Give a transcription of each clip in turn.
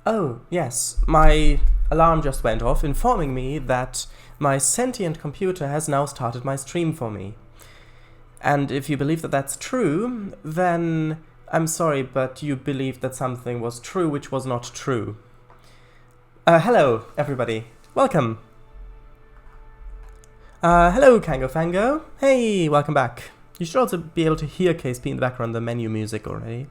Oh, yes, my alarm just went off informing me that my sentient computer has now started my stream for me. And if you believe that that's true, then I'm sorry, but you believed that something was true which was not true. Hello, everybody. Welcome. Hello, Kango Fango. Hey, welcome back. You should also be able to hear KSP in the background, the menu music already.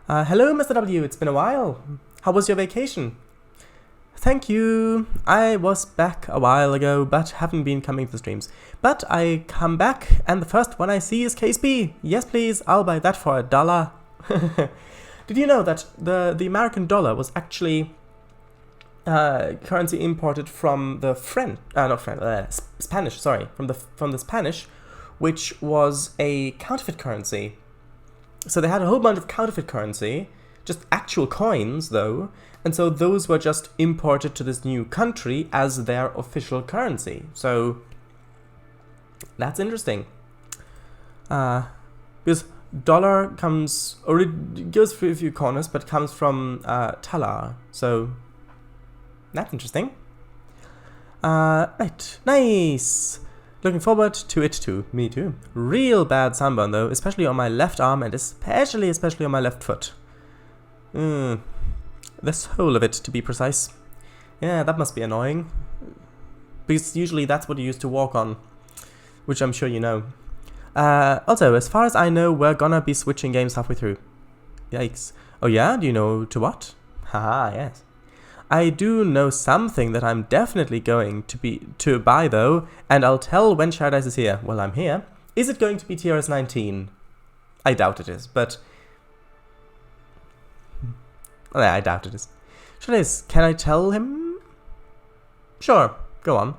Hello, Mr. W. It's been a while. How was your vacation? Thank you. I was back a while ago, but haven't been coming to the streams. But I come back, and the first one I see is KSP. Yes, please. I'll buy that for $1. Did you know that the American dollar was actually currency imported from the Spanish? Sorry, from the Spanish, which was a counterfeit currency. So they had a whole bunch of counterfeit currency, just actual coins though, and so those were just imported to this new country as their official currency. So that's interesting. Because dollar goes through a few corners, but comes from Talar. So that's interesting. Right, nice. Looking forward to it too. Me too. Real bad sunburn though, especially on my left arm and especially on my left foot. The sole of it, to be precise. Yeah, that must be annoying. Because usually that's what you used to walk on, which I'm sure you know. Also, as far as I know, we're gonna be switching games halfway through. Yikes. Oh yeah? Do you know to what? Haha, yes. I do know something that I'm definitely going to buy though, and I'll tell when Paradise is here. Well, I'm here. Is it going to be TRS 19? I doubt it is, but I doubt it is. Paradise, can I tell him? Sure, go on.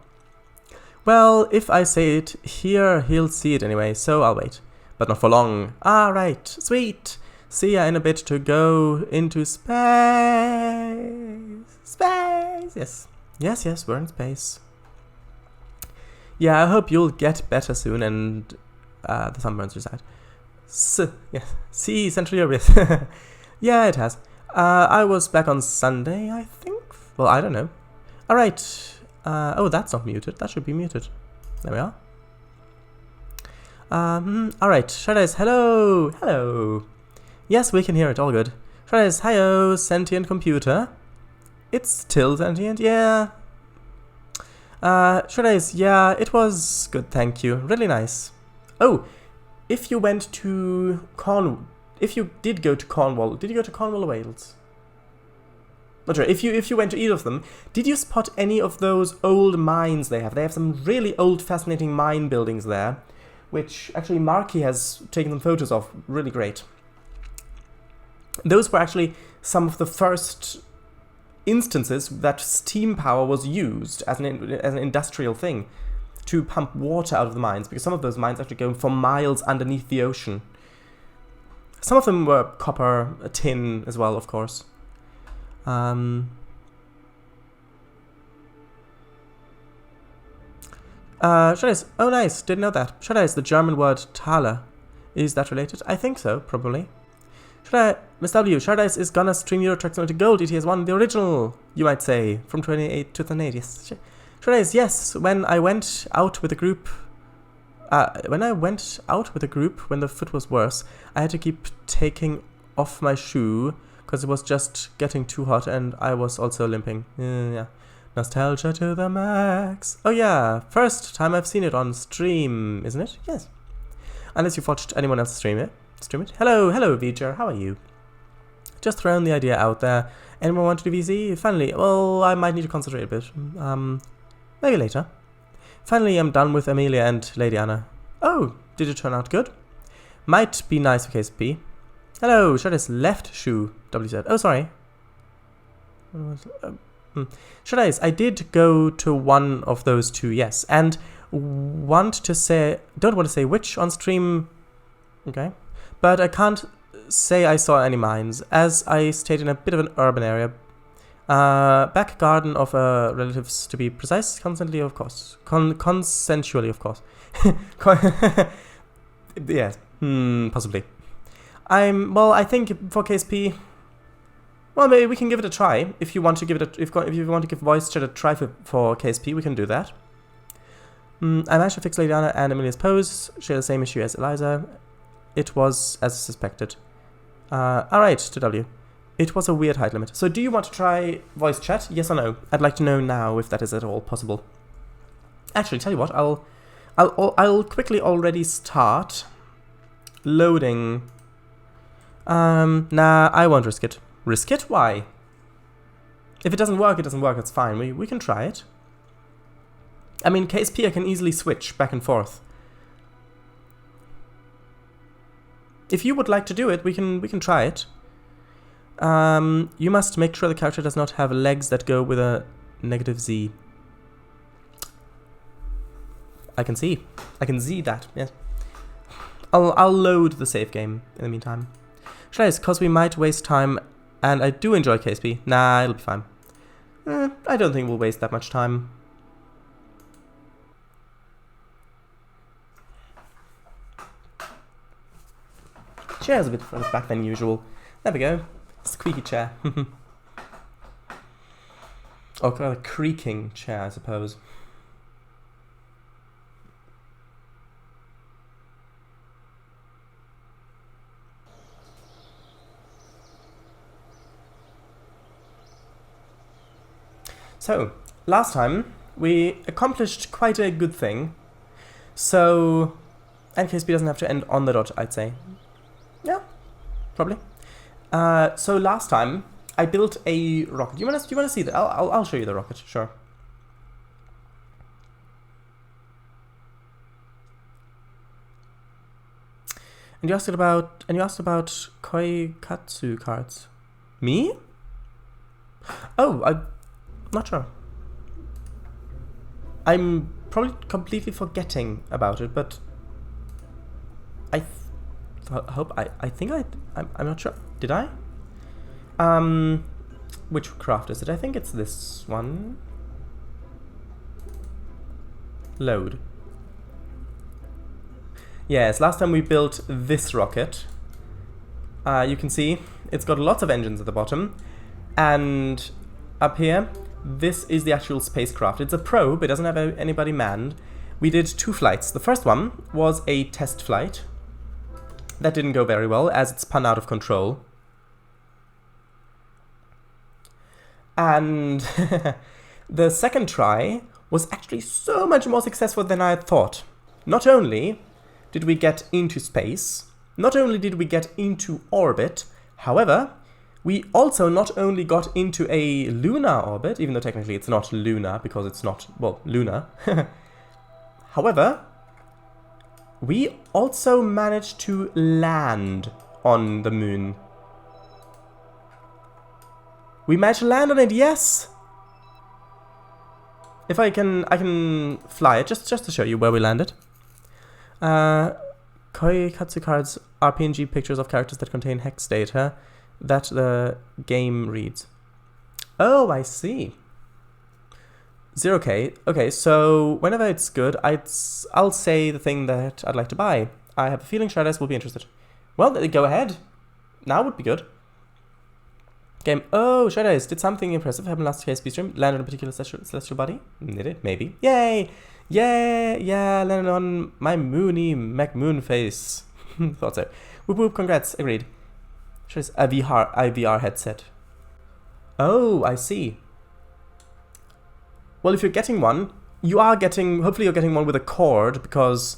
Well, if I say it here, he'll see it anyway, so I'll wait. But not for long. Ah, right, sweet. See ya in a bit to go into space. Space! Yes, we're in space. Yeah, I hope you'll get better soon and the sunburns reside. Yes. See, Central Europe, yes. Yeah, it has. I was back on Sunday, I think. Well, I don't know. Alright. Oh, that's not muted. That should be muted. There we are. Alright. Shadows, hello! Hello! Yes, we can hear it, all good. Shadows, hi-oh, sentient computer. It's still sentient, yeah. Shadows, yeah, it was good, thank you. Really nice. Oh, if you went to if you did go to Cornwall, did you go to Cornwall or Wales? Not sure. If you went to either of them, did you spot any of those old mines they have? They have some really old, fascinating mine buildings there, which actually Marky has taken some photos of. Really great. Those were actually some of the first instances that steam power was used as an industrial thing to pump water out of the mines, because some of those mines actually go for miles underneath the ocean. Some of them were copper, tin as well, of course. Shadows, oh nice, didn't know that. Shadows, the German word Thaler. Is that related? I think so, probably. Miss W, Paradise is gonna stream Euro Truck Simulator Gold ETS1, the original, you might say, from 2008, yes. Paradise, yes, when I went out with a group, when the foot was worse, I had to keep taking off my shoe, because it was just getting too hot, and I was also limping. Yeah. Nostalgia to the max. Oh yeah, first time I've seen it on stream, isn't it? Yes. Unless you've watched anyone else stream it. Hello, V'ger, how are you? Just throwing the idea out there. Anyone want to do VC? Finally, well, I might need to concentrate a bit. Maybe later. Finally, I'm done with Amelia and Lady Anna. Oh, did it turn out good? Might be nice for KSP. Hello, Shadow's left shoe, W said. Oh, sorry. Shadows, I did go to one of those two, yes. And don't want to say which on stream. Okay. But I can't say I saw any mines, as I stayed in a bit of an urban area. Back garden of relatives, to be precise, consensually, of course. Consensually, of course. Yes, possibly. I think for KSP, Well, maybe we can give it a try. If you want to give it if you want to give voice chat a try for KSP, we can do that. I managed to fix Lady Anna and Amelia's pose. She had the same issue as Eliza. It was as suspected. Alright, to W. It was a weird height limit. So do you want to try voice chat? Yes or no? I'd like to know now if that is at all possible. Actually, tell you what, I'll quickly already start loading. Nah, I won't risk it. Risk it? Why? If it doesn't work, it doesn't work. It's fine. We can try it. I mean, KSP I can easily switch back and forth. If you would like to do it, we can try it. You must make sure the character does not have legs that go with a -Z. I can see that. Yes. I'll load the save game in the meantime. Should I? Because we might waste time, and I do enjoy KSP. Nah, it'll be fine. I don't think we'll waste that much time. Chair's a bit further back than usual. There we go. Squeaky chair. Or kind of a creaking chair, I suppose. So, last time we accomplished quite a good thing. So, NKSP doesn't have to end on the dot, I'd say. Yeah, probably. So last time I built a rocket. Do you want to see that? I'll show you the rocket. Sure. And you asked about Koikatsu cards. Me? Oh, I'm not sure. I'm probably completely forgetting about it, but I think I'm not sure. Did I? Which craft is it? I think it's this one. Load. Yes, last time we built this rocket. You can see it's got lots of engines at the bottom, and up here, this is the actual spacecraft. It's a probe. It doesn't have anybody manned. We did 2 flights. The first one was a test flight. That didn't go very well, as it spun out of control. And the second try was actually so much more successful than I had thought. Not only did we get into space, not only did we get into orbit, however, we also not only got into a lunar orbit, even though technically it's not lunar because it's not, well, lunar. However, we also managed to land on the moon. We managed to land on it, yes! If I can fly it, just to show you where we landed. Koikatsu cards are PNG pictures of characters that contain hex data that the game reads. Oh, I see. 0K. Okay, so whenever it's good, I'll say the thing that I'd like to buy. I have a feeling Shardis will be interested. Well, go ahead. Now would be good. Game. Oh, Shardis did something impressive happen last KSP stream. Landed on a particular celestial body. Did it? Maybe. Yay! Yeah, landed on my moony McMoon face. Thought so. Whoop whoop, congrats. Agreed. Shardis, a VR headset. Oh, I see. Well, if you're getting one, hopefully you're getting one with a cord, because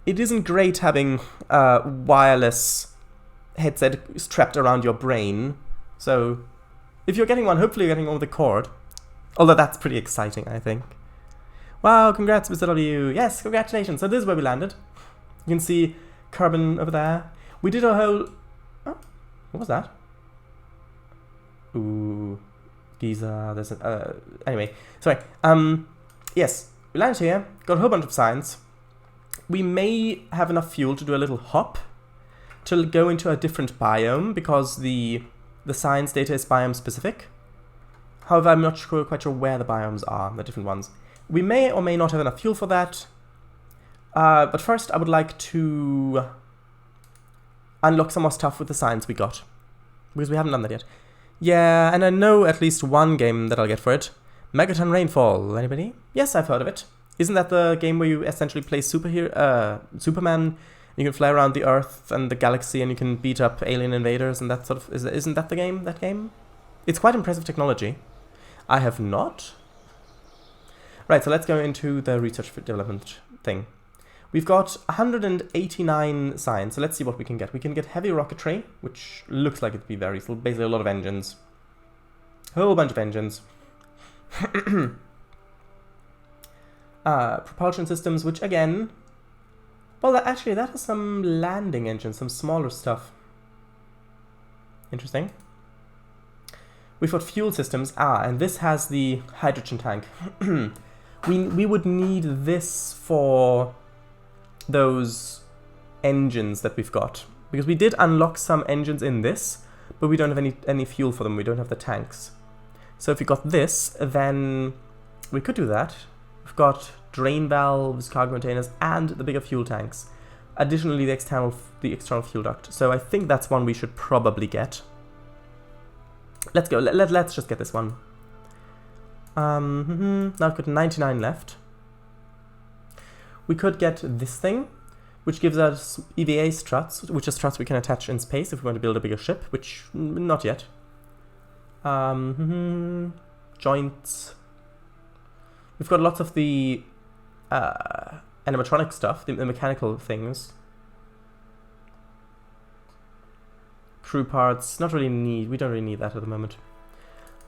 it isn't great having a wireless headset strapped around your brain. So, if you're getting one, hopefully you're getting one with a cord. Although that's pretty exciting, I think. Wow, congrats, Mr. W. Yes, congratulations. So this is where we landed. You can see Kerbal over there. We did a whole... Oh, what was that? Ooh... Giza, there's a, anyway, sorry, yes, we landed here, got a whole bunch of science. We may have enough fuel to do a little hop to go into a different biome, because the science data is biome specific. However, I'm not quite sure where the biomes are, the different ones. We may or may not have enough fuel for that, but first I would like to unlock some more stuff with the science we got, because we haven't done that yet. Yeah, and I know at least one game that I'll get for it. Megaton Rainfall. Anybody? Yes, I've heard of it. Isn't that the game where you essentially play Superman? You can fly around the Earth and the galaxy, and you can beat up alien invaders, and that sort of isn't that the game? That game? It's quite impressive technology. I have not. Right, so let's go into the research for development thing. We've got 189 science, so let's see what we can get. We can get heavy rocketry, which looks like it'd be very useful. Basically, a lot of engines. Whole bunch of engines. Propulsion systems, which again... Well, that has some landing engines, some smaller stuff. Interesting. We've got fuel systems. And this has the hydrogen tank. We would need this for those engines that we've got, because we did unlock some engines in this, but we don't have any fuel for them. We don't have the tanks. So if we got this, then we could do that. We've got drain valves, cargo containers, and the bigger fuel tanks. Additionally, the external fuel duct. So I think that's one we should probably get. Let's go. Let's just get this one. Now I've got 99 left. We could get this thing, which gives us EVA struts, which are struts we can attach in space if we want to build a bigger ship, which not yet. Joints. We've got lots of the animatronic stuff, the mechanical things. Crew parts, we don't really need that at the moment.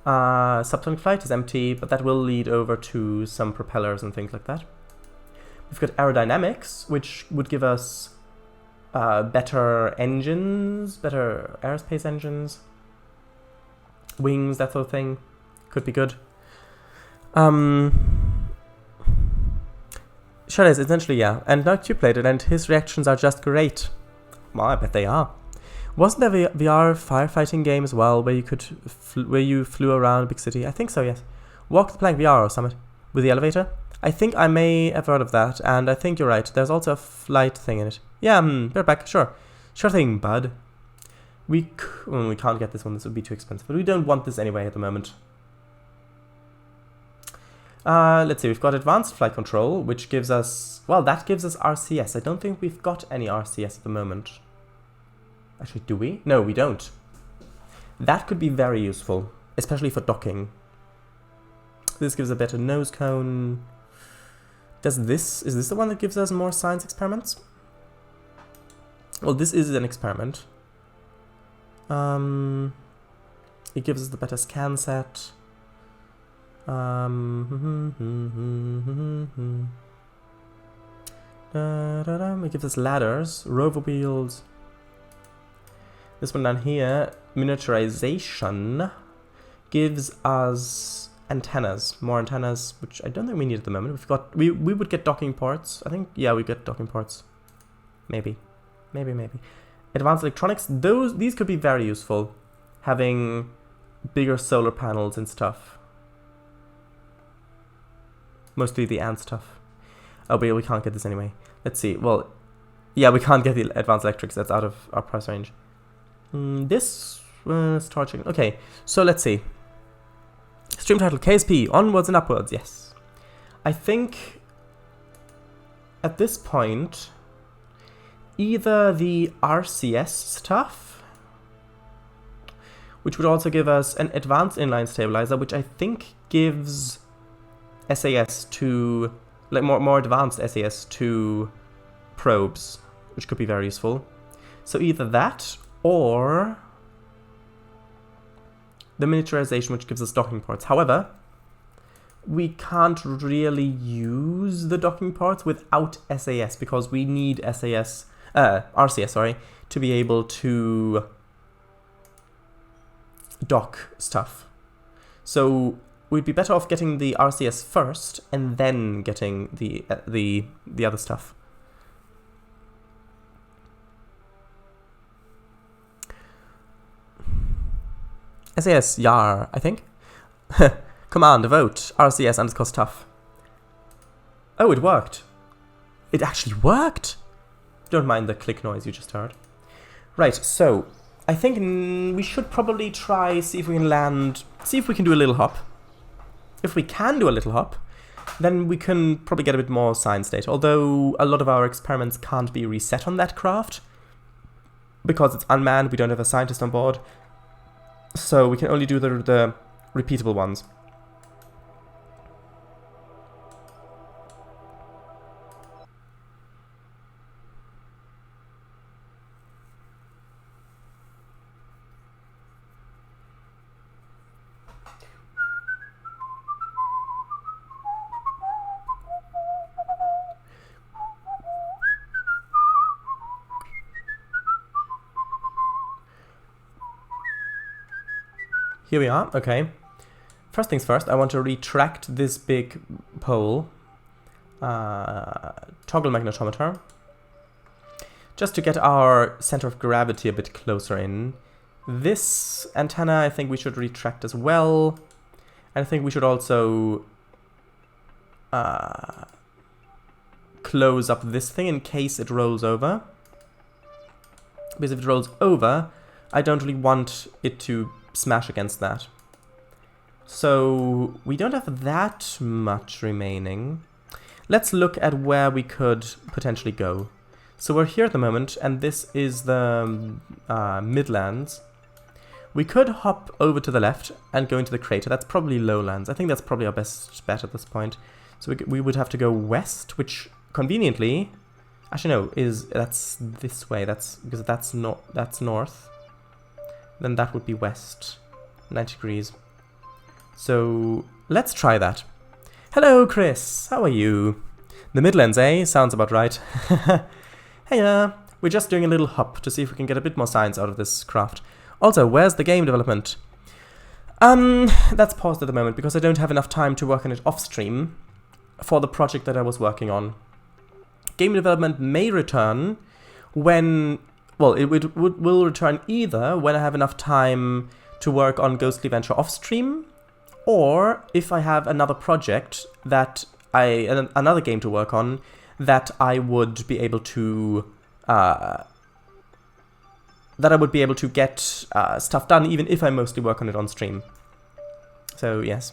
Subsonic flight is empty, but that will lead over to some propellers and things like that. We've got aerodynamics, which would give us better engines, better aerospace engines, wings, that sort of thing. Could be good. Sure is, essentially, yeah. And now Q-plated, and his reactions are just great. Well, I bet they are. Wasn't there a VR firefighting game as well, where you flew around a big city? I think so, yes. Walk the Plank VR or something with the elevator. I think I may have heard of that, and I think you're right. There's also a flight thing in it. Yeah, bear back, sure. Sure thing, bud. We can't get this one, this would be too expensive, but we don't want this anyway at the moment. Let's see, we've got advanced flight control, which gives us, well, that gives us RCS. I don't think we've got any RCS at the moment. Actually, do we? No, we don't. That could be very useful, especially for docking. This gives a better nose cone. Is this the one that gives us more science experiments? Well, this is an experiment. It gives us the better scan set. It gives us ladders, rover wheels. This one down here, miniaturization, gives us antennas, more antennas, which I don't think we need at the moment. We would get docking ports. I think, yeah, we get docking ports. Maybe. Advanced electronics, these could be very useful, having bigger solar panels and stuff. Mostly the ant stuff. Oh, but yeah, we can't get this anyway. Let's see. Well, yeah, we can't get the advanced electrics. That's out of our price range. This charging. Okay, so let's see. Stream title KSP, onwards and upwards. Yes, I think at this point either the RCS stuff, which would also give us an advanced inline stabilizer, which I think gives SAS to, like, more advanced SAS to probes, which could be very useful. So either that or the miniaturization, which gives us docking ports. However, we can't really use the docking ports without SAS, because we need RCS, sorry, to be able to dock stuff. So we'd be better off getting the RCS first and then getting the other stuff. SAS YAR, I think. Command, vote, RCS _ stuff. Oh, it worked. It actually worked! Don't mind the click noise you just heard. Right, so I think we should probably try, see if we can land, see if we can do a little hop. If we can do a little hop, then we can probably get a bit more science data, although a lot of our experiments can't be reset on that craft. Because it's unmanned, we don't have a scientist on board, so we can only do the repeatable ones. Here we are, okay. First things first, I want to retract this big pole. Toggle magnetometer. Just to get our center of gravity a bit closer in. This antenna I think we should retract as well. And I think we should also close up this thing in case it rolls over. Because if it rolls over, I don't really want it to smash against that. So we don't have that much remaining. Let's look at where we could potentially go. So we're here at the moment, and this is the Midlands. We could hop over to the left and go into the crater. That's probably lowlands. I think that's probably our best bet at this point. So we would have to go west, which conveniently, actually no, that's this way. That's because that's north. Then that would be west, 90 degrees. So let's try that. Hello, Chris. How are you? The Midlands, eh? Sounds about right. Hey, we're just doing a little hop to see if we can get a bit more science out of this craft. Also, where's the game development? That's paused at the moment because I don't have enough time to work on it off stream for the project that I was working on. Game development may return when, well, it will return either when I have enough time to work on Ghostly Venture off stream, or if I have another project that another game to work on that I would be able to get stuff done, even if I mostly work on it on stream. So yes.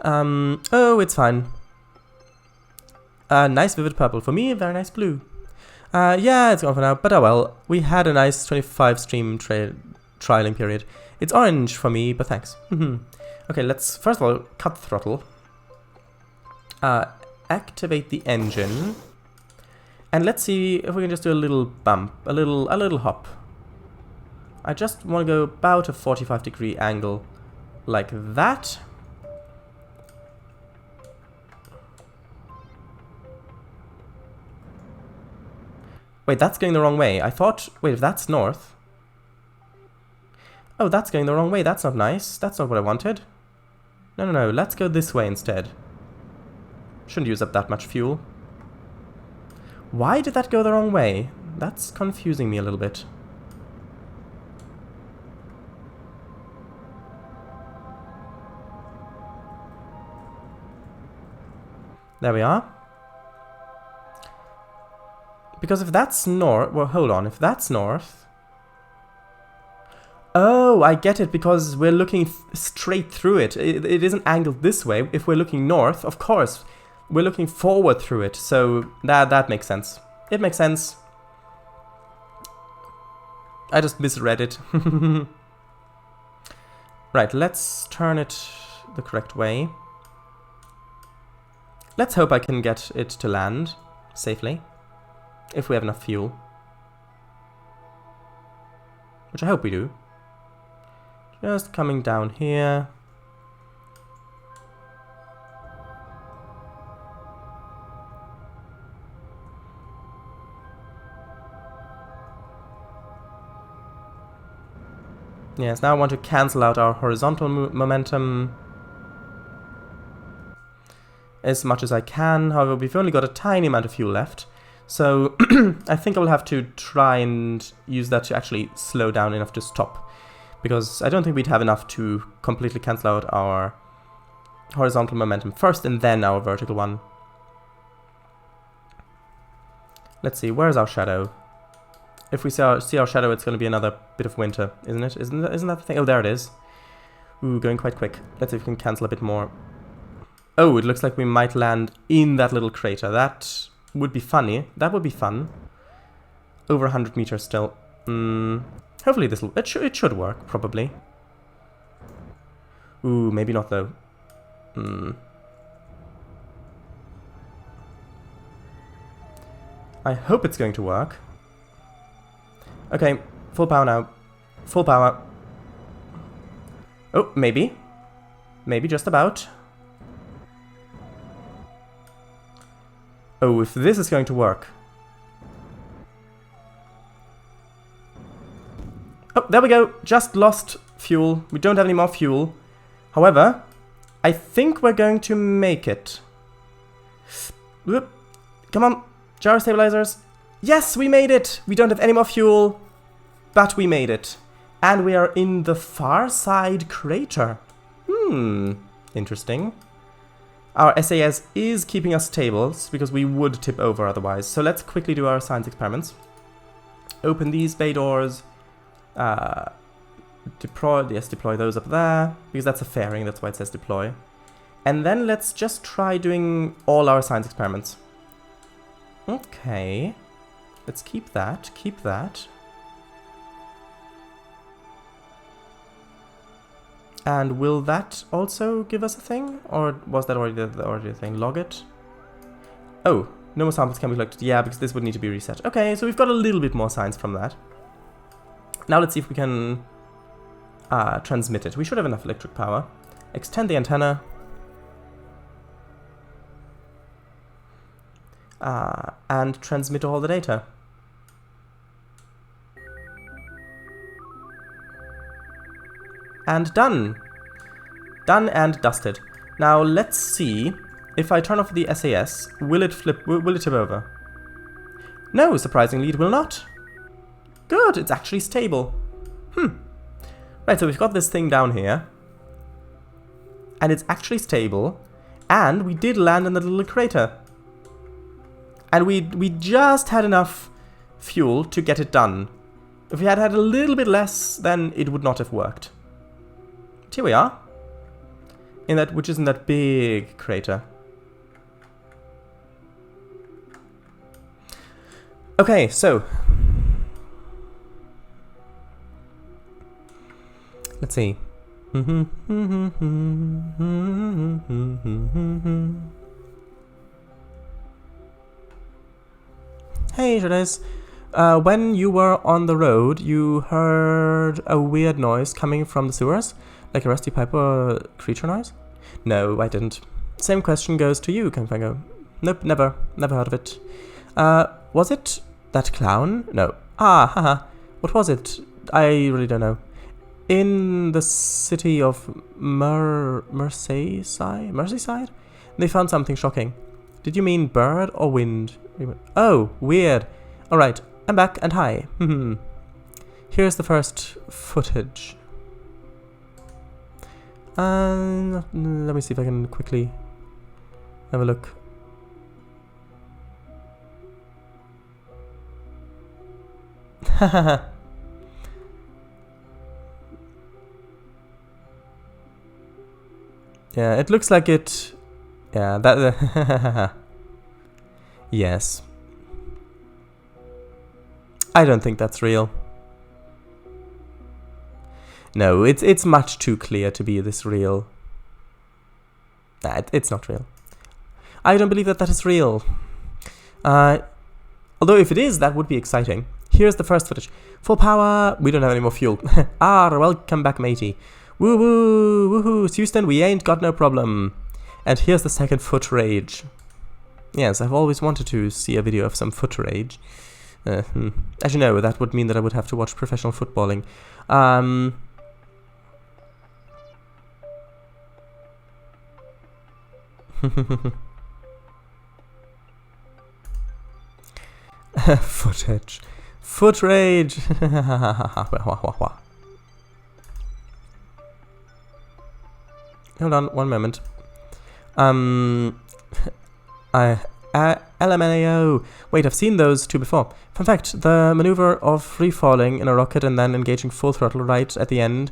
Oh, it's fine. Nice vivid purple for me. Very nice blue. Yeah, it's gone for now. But oh well. We had a nice 25 stream trialing period. It's orange for me, but thanks. Okay, let's first of all cut throttle. Activate the engine, and let's see if we can just do a little bump, a little hop. I just want to go about a 45-degree angle, like that. Wait, that's going the wrong way. I thought, wait, if that's north. Oh, that's going the wrong way. That's not nice. That's not what I wanted. No, let's go this way instead. Shouldn't use up that much fuel. Why did that go the wrong way? That's confusing me a little bit. There we are. Because if that's north... Well, hold on. If that's north... Oh, I get it, because we're looking straight through it. It isn't angled this way. If we're looking north, of course, we're looking forward through it. So that makes sense. It makes sense. I just misread it. Right, let's turn it the correct way. Let's hope I can get it to land safely, if we have enough fuel. Which I hope we do. Just coming down here. Yes, now I want to cancel out our horizontal momentum as much as I can. However, we've only got a tiny amount of fuel left. So I think I will have to try and use that to actually slow down enough to stop. Because I don't think we'd have enough to completely cancel out our horizontal momentum first and then our vertical one. Let's see, where's our shadow? If we see our shadow, it's going to be another bit of winter, isn't it? Isn't that the thing? Oh, there it is. Ooh, going quite quick. Let's see if we can cancel a bit more. Oh, it looks like we might land in that little crater. That would be funny. That would be fun. Over 100 meters still. Hopefully this will... It should work, probably. Ooh, maybe not, though. I hope it's going to work. Okay, full power now. Full power. Oh, maybe. Maybe just about. Oh, if this is going to work. Oh, there we go. Just lost fuel. We don't have any more fuel. However, I think we're going to make it. Whoop. Come on. Gyro stabilizers. Yes, we made it. We don't have any more fuel, but we made it. And we are in the far side crater. Interesting. Our SAS is keeping us stable because we would tip over otherwise. So let's quickly do our science experiments. Open these bay doors. Deploy those up there, because that's a fairing, that's why it says deploy. And then let's just try doing all our science experiments. Okay. Let's keep that, And will that also give us a thing? Or was that already the thing? Log it? Oh, no more samples can be collected. Yeah, because this would need to be reset. Okay, so we've got a little bit more science from that. Now let's see if we can transmit it. We should have enough electric power. Extend the antenna. And transmit all the data. And done. Done and dusted. Now let's see if I turn off the SAS, will it flip, will it tip over? No, surprisingly it will not. Good, it's actually stable. Right, so we've got this thing down here. And it's actually stable. And we did land in the little crater. And we just had enough fuel to get it done. If we had had a little bit less, then it would not have worked. But here we are. Which is in that big crater. Okay, so let's see. Hey, Shades. When you were on the road, you heard a weird noise coming from the sewers? Like a rusty pipe or creature noise? No, I didn't. Same question goes to you, Kangfango. Nope, never heard of it. Was it that clown? No. Ah, haha. What was it? I really don't know. In the city of Merseyside? They found something shocking. Did you mean bird or wind? Oh, weird. Alright, I'm back and hi. Here's the first footage. Let me see if I can quickly have a look. Yeah, it looks like it... Yeah, that... Yes. I don't think that's real. No, it's much too clear to be this real. Nah, it's not real. I don't believe that is real. Although if it is, that would be exciting. Here's the first footage. Full power. We don't have any more fuel. Welcome back, matey. Woo woo, woohoo, Houston, we ain't got no problem. And here's the second foot rage. Yes, I've always wanted to see a video of some foot rage. As you know, that would mean that I would have to watch professional footballing. Footage. Foot rage. Hold on, one moment. I LMAO. Wait, I've seen those two before. Fun fact, the maneuver of free-falling in a rocket and then engaging full throttle right at the end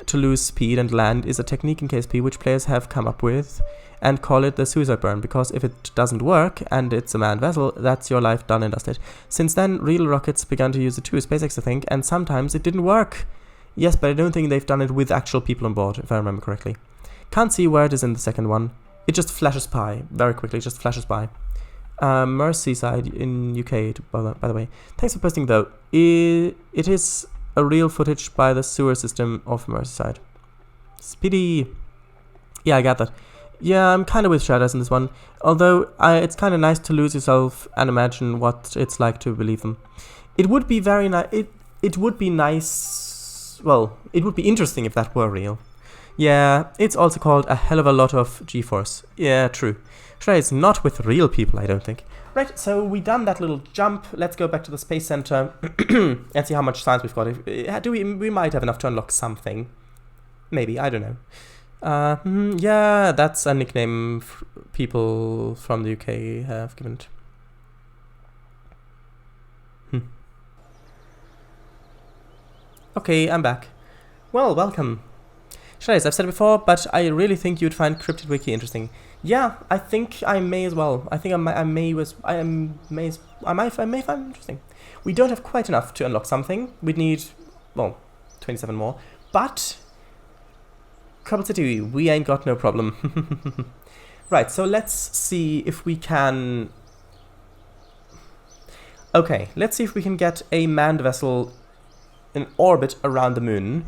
to lose speed and land is a technique in KSP which players have come up with and call it the suicide burn, because if it doesn't work and it's a manned vessel, that's your life done and dusted. Since then, real rockets began to use it too, SpaceX I think, and sometimes it didn't work. Yes, but I don't think they've done it with actual people on board, if I remember correctly. Can't see where it is in the second one. It just flashes by, very quickly, just flashes by. Merseyside in UK, by the way. Thanks for posting though. It is a real footage by the sewer system of Merseyside. Speedy! Yeah, I got that. Yeah, I'm kind of with Shadows in this one. Although, it's kind of nice to lose yourself and imagine what it's like to believe them. It would be very nice. It would be nice. Well, it would be interesting if that were real. Yeah, it's also called a hell of a lot of G-force. Yeah, true. Sure, it's not with real people, I don't think. Right, so we done that little jump. Let's go back to the Space Center and see how much science we've got. We might have enough to unlock something. Maybe, I don't know. Yeah, that's a nickname people from the UK have given it. Okay, I'm back. Well, welcome. Shadows, I've said it before, but I really think you'd find Cryptid Wiki interesting. Yeah, I think I may as well. I think I may find it interesting. We don't have quite enough to unlock something. We'd need, well, 27 more. But Kerbal City, we ain't got no problem. Right, so let's see if we can. Okay, let's see if we can get a manned vessel in orbit around the moon.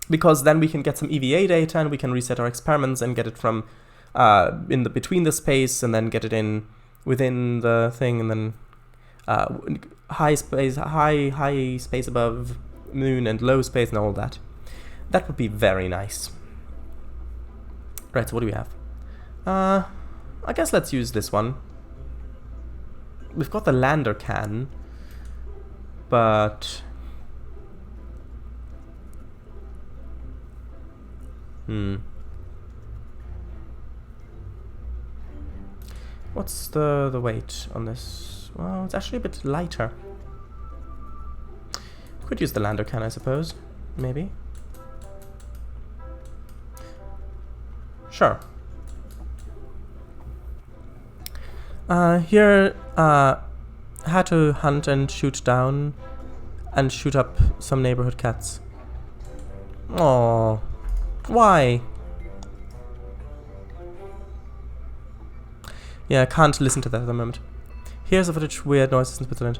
Because then we can get some EVA data and we can reset our experiments and get it from between the space and then get it in within the thing and then high space above moon and low space and all that. That would be very nice. Right, so what do we have? I guess let's use this one. We've got the lander can, but what's the weight on this? Well, it's actually a bit lighter. Could use the lander can, I suppose. Maybe. Sure. Here, had to hunt and shoot down and shoot up some neighborhood cats. Oh, why? Yeah, I can't listen to that at the moment. Here's the footage, weird noises in Switzerland.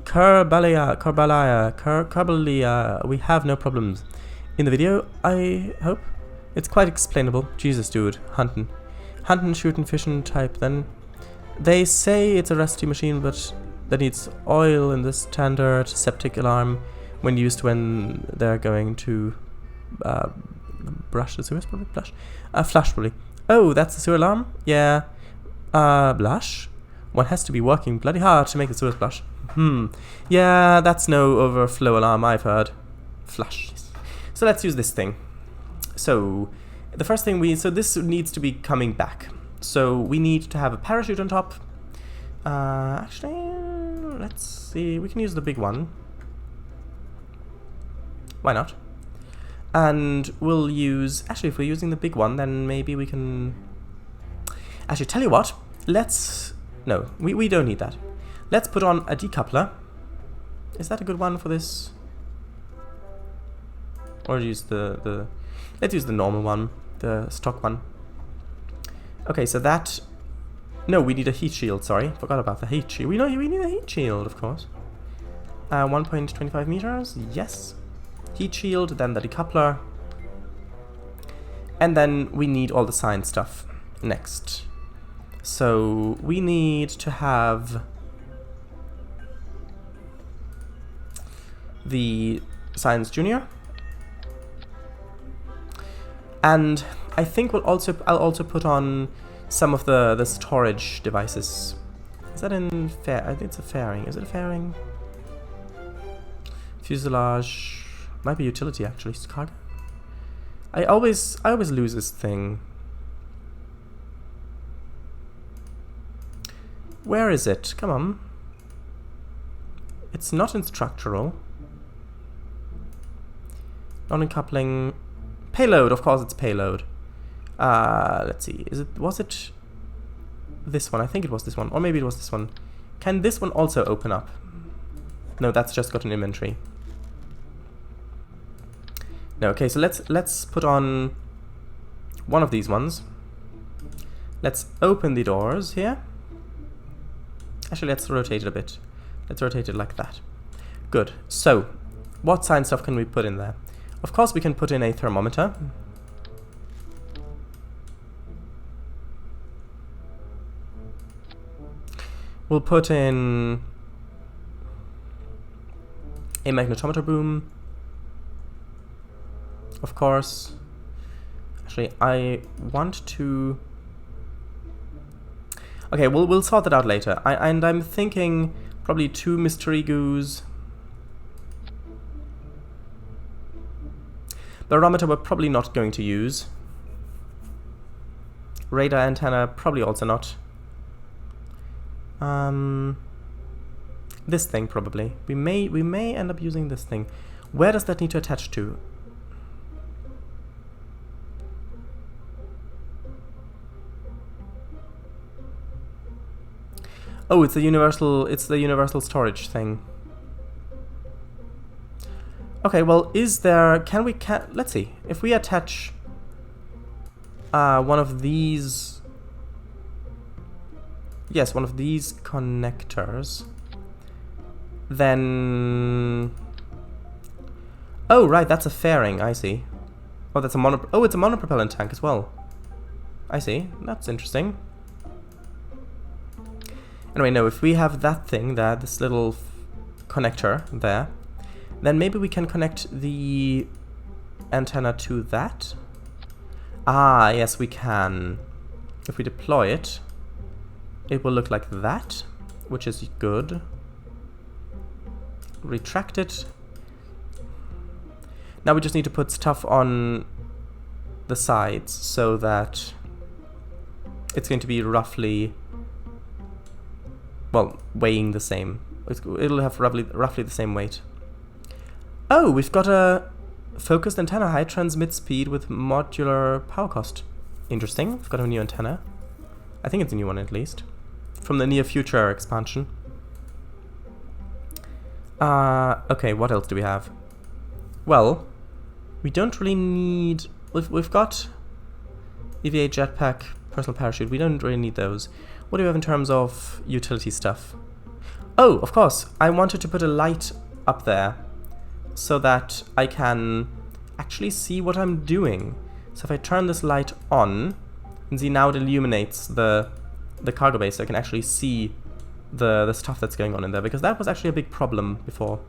Kerbalia, we have no problems. In the video, I hope. It's quite explainable. Jesus, dude, hunting, shooting, fishing type then. They say it's a rescue machine, but that needs oil in the standard septic alarm when used when they're going to brush the sewers, probably? Flush, probably. Oh, that's the sewer alarm? Yeah. Blush? One has to be working bloody hard to make the sewers blush. Yeah, that's no overflow alarm I've heard. Flush. So let's use this thing. So, the first thing so this needs to be coming back. So, we need to have a parachute on top. Actually, let's see, we can use the big one. Why not? And we'll use, actually if we're using the big one, then maybe we can, actually tell you what, no, we don't need that. Let's put on a decoupler. Is that a good one for this? Or use let's use the normal one, the stock one. Okay, so that, no, we need a heat shield, sorry. Forgot about the heat shield. We need a heat shield, of course. 1.25 meters, yes. Heat shield, then the decoupler. And then we need all the science stuff next. So we need to have the Science Junior. And I think I'll also put on some of the storage devices. Is that in I think it's a fairing. Is it a fairing? Fuselage. Might be utility actually. Cargo. I always lose this thing. Where is it? Come on. It's not in structural. Not in coupling. Payload, of course it's payload. Let's see. Was it this one? I think it was this one. Or maybe it was this one. Can this one also open up? No, that's just got an inventory. No, okay, so let's put on one of these ones. Let's open the doors here. Actually, let's rotate it a bit. Let's rotate it like that. Good. So, what science stuff can we put in there? Of course, we can put in a thermometer. We'll put in a magnetometer boom. Of course. Actually, I want to... Okay, we'll sort that out later. And I'm thinking probably 2 mystery goos. Barometer we're probably not going to use. Radar antenna probably also not. This thing probably. We may end up using this thing. Where does that need to attach to? Oh, it's the universal storage thing. Okay, well, let's see. If we attach one of these... Yes, one of these connectors. Then... Oh, right, that's a fairing, I see. Oh, it's a monopropellant tank as well. I see, that's interesting. Anyway, no, if we have that thing there, this little connector there, then maybe we can connect the antenna to that. Ah, yes, we can. If we deploy it, it will look like that, which is good. Retract it. Now we just need to put stuff on the sides so that it's going to be roughly, well, weighing the same. It'll have roughly the same weight. Oh, we've got a focused antenna, high transmit speed with modular power cost. Interesting. We've got a new antenna. I think it's a new one at least. From the near future expansion. Okay, what else do we have? Well, we don't really need... We've got EVA jetpack, personal parachute. We don't really need those. What do we have in terms of utility stuff? Oh, of course. I wanted to put a light up there so that I can actually see what I'm doing. So if I turn this light on, and see now it illuminates the cargo bay, so I can actually see the stuff that's going on in there, because that was actually a big problem before.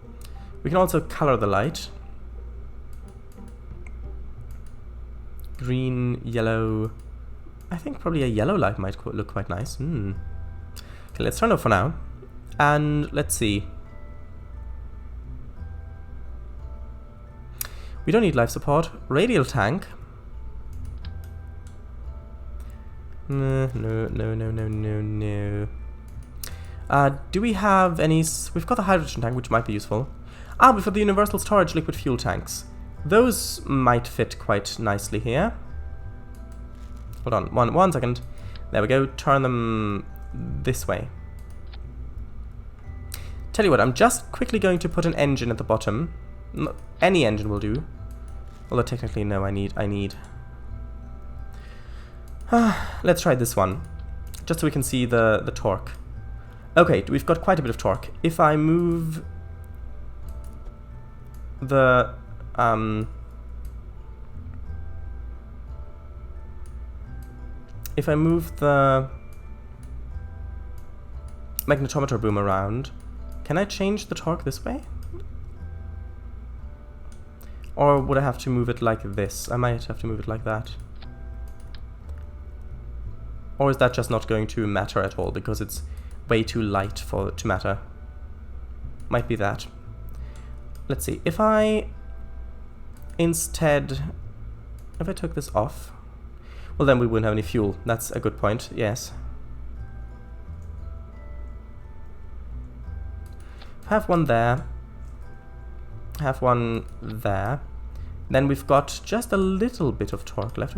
We can also color the light. Green, yellow. I think probably a yellow light might look quite nice. Okay, let's turn it off for now. And let's see. We don't need life support. Radial tank. No. Do we have any... We've got the hydrogen tank, which might be useful. Ah, we've got the universal storage liquid fuel tanks. Those might fit quite nicely here. Hold on, one second. There we go, turn them this way. Tell you what, I'm just quickly going to put an engine at the bottom. Any engine will do. Although technically, no, I need... Let's try this one. Just so we can see the torque. Okay, we've got quite a bit of torque. If I move the... If I move the magnetometer boom around, can I change the torque this way? Or would I have to move it like this? I might have to move it like that. Or is that just not going to matter at all because it's way too light for it to matter? Might be that. Let's see. If I took this off, well then we wouldn't have any fuel. That's a good point, yes. have one there. Have one there. Then we've got just a little bit of torque left.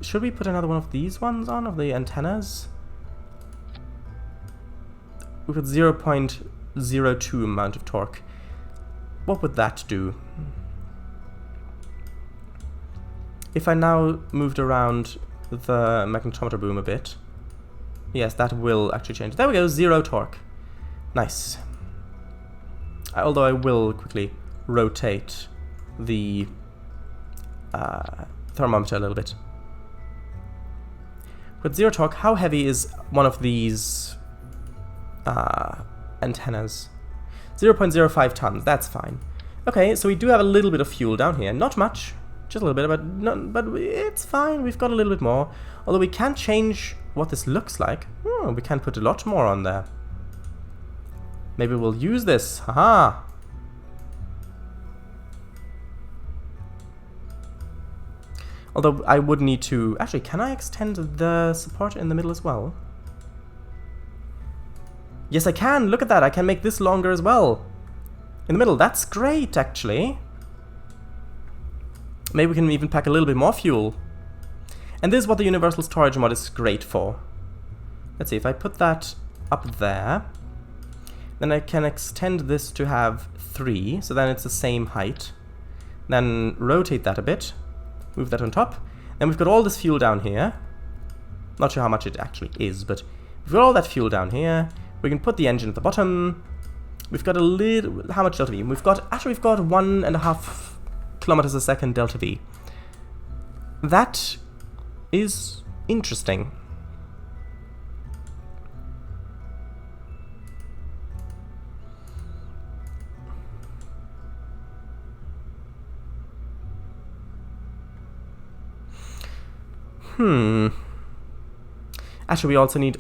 Should we put another one of these ones on, of the antennas? We've got 0.02 amount of torque. What would that do? If I now moved around the magnetometer boom a bit, yes, that will actually change. There we go, 0 torque. Nice. Although I will quickly rotate the thermometer a little bit. With 0 torque, how heavy is one of these antennas? 0.05 tons, that's fine. Okay, so we do have a little bit of fuel down here. Not much, just a little bit, but it's fine. We've got a little bit more. Although we can change what this looks like. We can put a lot more on there. Maybe we'll use this. Haha! Although I would need to... Actually, can I extend the support in the middle as well? Yes, I can! Look at that! I can make this longer as well. In the middle. That's great, actually. Maybe we can even pack a little bit more fuel. And this is what the universal storage mod is great for. Let's see, if I put that up there, then I can extend this to have 3, so then it's the same height. Then rotate that a bit. Move that on top. Then we've got all this fuel down here. Not sure how much it actually is, but we've got all that fuel down here. We can put the engine at the bottom. We've got a little... How much delta V? We've got 1.5 kilometers a second delta V. That is interesting. Actually, we also need,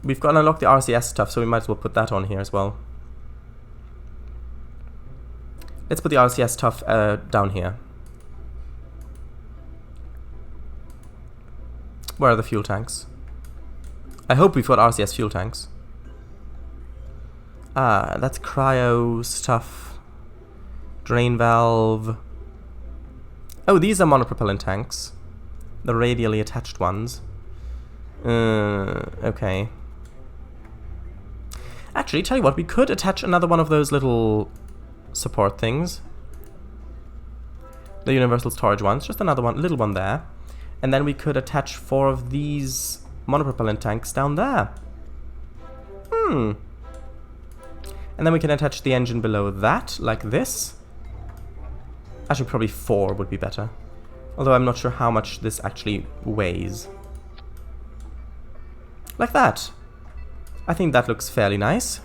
we've got to unlock the RCS stuff, so we might as well put that on here as well. Let's put the RCS stuff down here. Where are the fuel tanks? I hope we've got RCS fuel tanks. That's cryo stuff. Drain valve. Oh, these are monopropellant tanks. The radially attached ones. Okay. Actually, tell you what, we could attach another one of those little support things. The universal storage ones, just another one, little one there. And then we could attach 4 of these monopropellant tanks down there. And then we can attach the engine below that, like this. Actually, probably 4 would be better. Although I'm not sure how much this actually weighs. Like that. I think that looks fairly nice.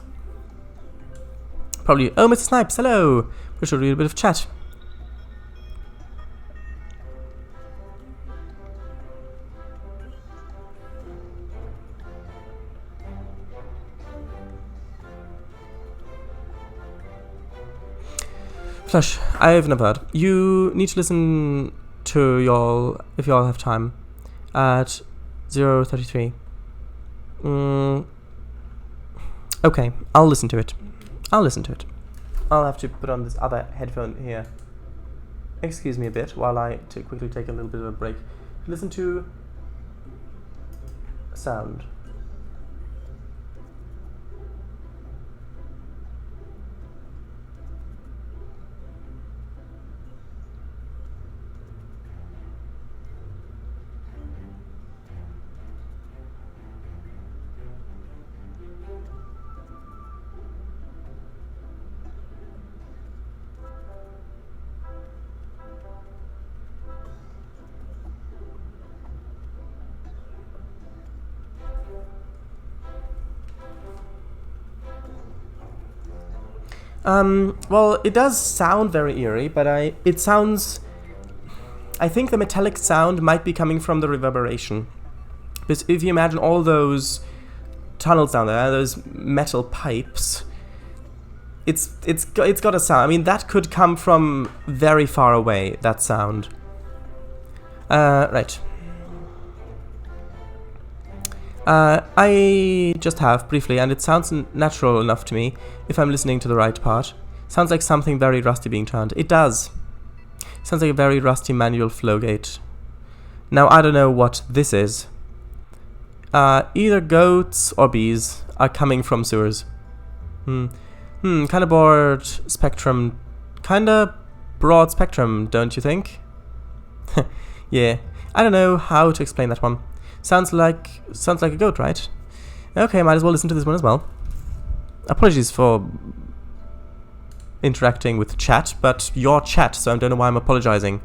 Probably... Oh, Mr. Snipes, hello! We should read a bit of chat. Flush, I have never heard. You need to listen to y'all, if y'all have time, at 0:33. Okay, I'll listen to it. I'll have to put on this other headphone here. Excuse me a bit while I quickly take a little bit of a break. Listen to sound. Well, it does sound very eerie, but it sounds... I think the metallic sound might be coming from the reverberation. Because if you imagine all those tunnels down there, those metal pipes, it's got a sound. I mean, that could come from very far away, that sound. Right. I just have, briefly, and it sounds natural enough to me, if I'm listening to the right part. Sounds like something very rusty being turned. It does. Sounds like a very rusty manual flow gate. Now, I don't know what this is. Either goats or bees are coming from sewers. Kinda broad spectrum. Kinda broad spectrum, don't you think? Yeah. I don't know how to explain that one. Sounds like a goat, right? Okay, might as well listen to this one as well. Apologies for interacting with chat, but your chat, so I don't know why I'm apologizing.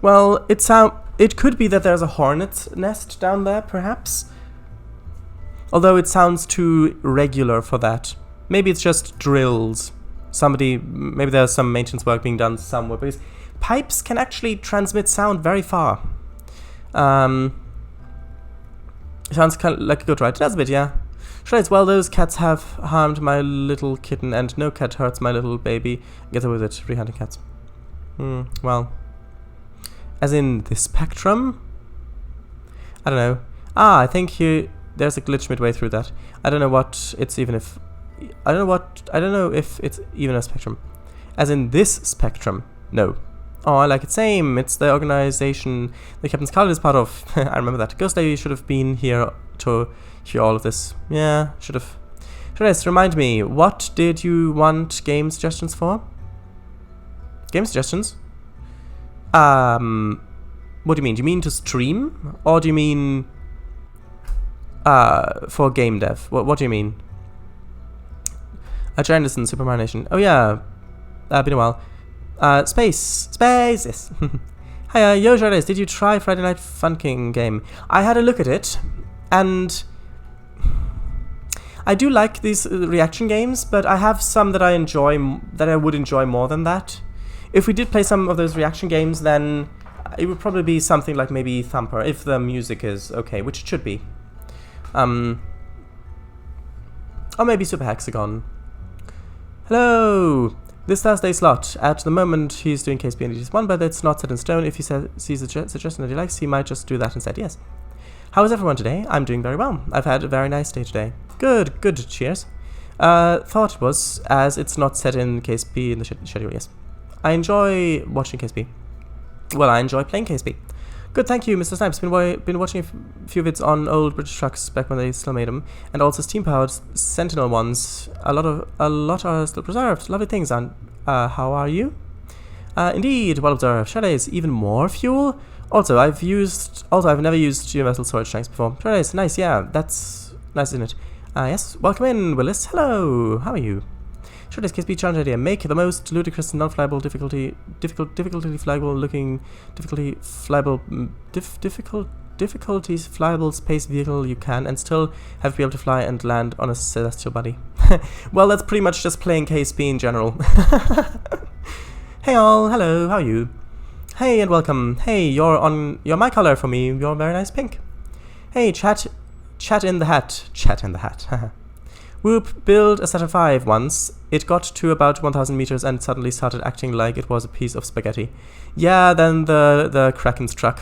Well, it could be that there's a hornet's nest down there, perhaps. Although it sounds too regular for that. Maybe it's just drills. Maybe there's some maintenance work being done somewhere, because pipes can actually transmit sound very far. Sounds kind of like a goat, right? It does a bit, yeah. Well, those cats have harmed my little kitten, and no cat hurts my little baby. Get away with it, free hunting cats. Well... As in the spectrum? I don't know. I think there's a glitch midway through that. I don't know what it's even if... I don't know if it's even a spectrum. As in this spectrum? No. Oh, I like it. Same. It's the organization the Captain Scarlet is part of. I remember that. Ghost Lady should have been here to hear all of this. Yeah, should have. Remind me, what did you want game suggestions for? Game suggestions? What do you mean? Do you mean to stream? Or do you mean for game dev? What do you mean? Anderson, Super Mario Nation. Oh yeah, been a while. Space, yes. Hiya, yo Jardes, did you try Friday Night Funkin' game? I had a look at it, and I do like these reaction games, but I have some that I would enjoy more than that. If we did play some of those reaction games, then it would probably be something like maybe Thumper, if the music is okay, which it should be. Or maybe Super Hexagon. Hello! This Thursday slot. At the moment, he's doing KSP and EGS1, but it's not set in stone. If he sees a suggestion that he likes, he might just do that instead. Yes. How is everyone today? I'm doing very well. I've had a very nice day today. Good, cheers. Thought it was, as it's not set in KSP in the schedule, yes. I enjoy watching KSP. Well, I enjoy playing KSP. Good, thank you, Mr. Snipes. Been watching a few vids on old British trucks back when they still made them, and also steam-powered Sentinel ones. A lot are still preserved. Lovely things, and how are you? Indeed, well observed. Shadays, even more fuel. Also, I've never used universal storage tanks before. Shadays, nice, yeah, that's nice, isn't it? Yes, welcome in, Willis. Hello, how are you? Shadays, KSP challenge idea. Make the most ludicrous, non-flyable, difficulty flyable space vehicle you can, and still have to be able to fly and land on a celestial body. Well, that's pretty much just playing KSP in general. Hey all, hello, how are you? Hey and welcome. Hey, you're my color for me. You're very nice pink. Hey, chat in the hat. Whoop, build a Saturn 5 once. It got to about 1000 meters and suddenly started acting like it was a piece of spaghetti. Yeah, then the Kraken struck.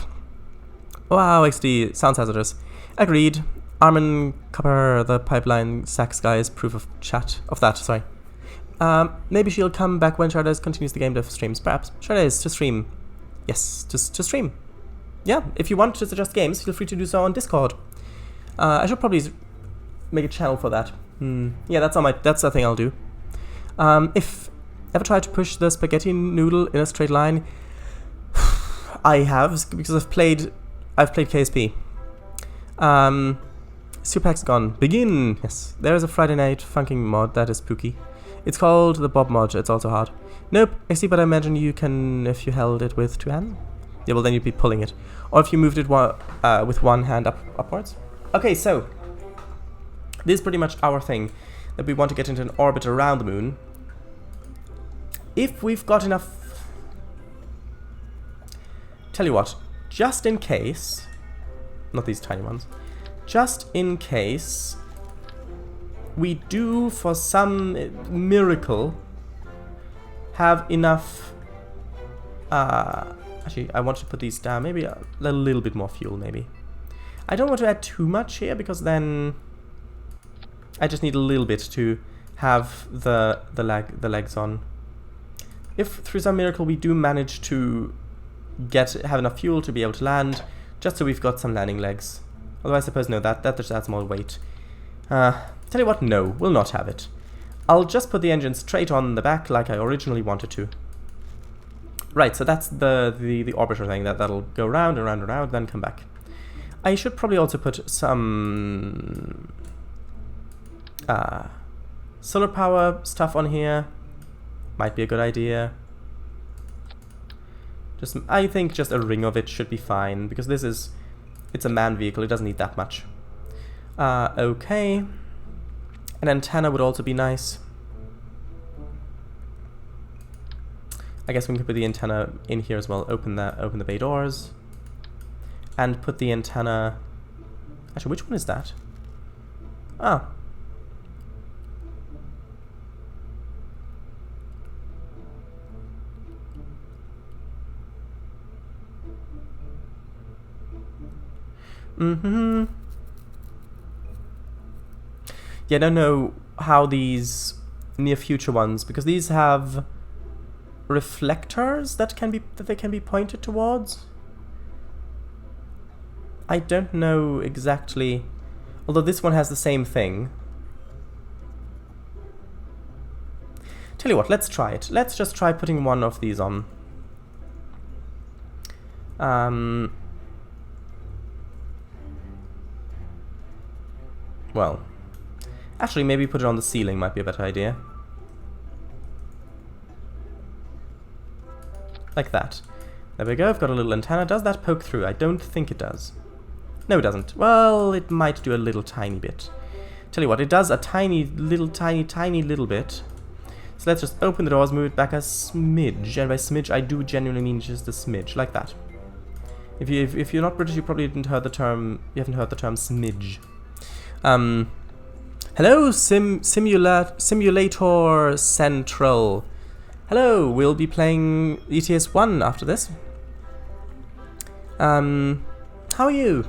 Wow, XD, sounds hazardous. Agreed. Armin Copper, the pipeline sax guy, is proof of that, sorry. Maybe she'll come back when Shardez continues the game dev streams, perhaps. Shardez, to stream. Yes, just to stream. Yeah, if you want to suggest games, feel free to do so on Discord. I should probably make a channel for that. Yeah, that's the thing I'll do. If ever tried to push the spaghetti noodle in a straight line, I have, because I've played KSP. Super Hexagon, begin! Yes, there is a Friday Night Funkin' mod that is spooky. It's called the Bob mod, it's also hard. Nope, I see, but I imagine you can if you held it with 2 hands. Yeah, well then you'd be pulling it. Or if you moved it with one hand upwards. Okay, so This is pretty much our thing, that we want to get into an orbit around the moon. If we've got enough... Tell you what, just in case... Not these tiny ones. Just in case we do, for some miracle, have enough... actually, I want to put these down. Maybe a little bit more fuel, maybe. I don't want to add too much here, because then I just need a little bit to have the legs on. If through some miracle we do manage to have enough fuel to be able to land, just so we've got some landing legs. Although I suppose no, that just adds more weight. Tell you what, no, we'll not have it. I'll just put the engine straight on the back like I originally wanted to. Right, so that's the orbiter thing, that'll go round and round and round, then come back. I should probably also put some solar power stuff on here. Might be a good idea. I think just a ring of it should be fine, because it's a manned vehicle, it doesn't need that much. Okay. An antenna would also be nice. I guess we can put the antenna in here as well. Open the bay doors. And put the antenna... Actually, which one is that? Ah. Mm-hmm. Yeah, I don't know how these near future ones, because these have reflectors that they can be pointed towards. I don't know exactly, although this one has the same thing. Tell you what, let's try it. Let's just try putting one of these on. Well, actually maybe put it on the ceiling might be a better idea. Like that. There we go, I've got a little antenna. Does that poke through? I don't think it does. No, it doesn't. Well, it might do a little tiny bit. Tell you what, it does a tiny little bit. So let's just open the doors, move it back a smidge. And by smidge, I do genuinely mean just a smidge, like that. If you're not British, you probably haven't heard the term smidge. Hello, Simulator Central. Hello, we'll be playing ETS 1 after this. How are you?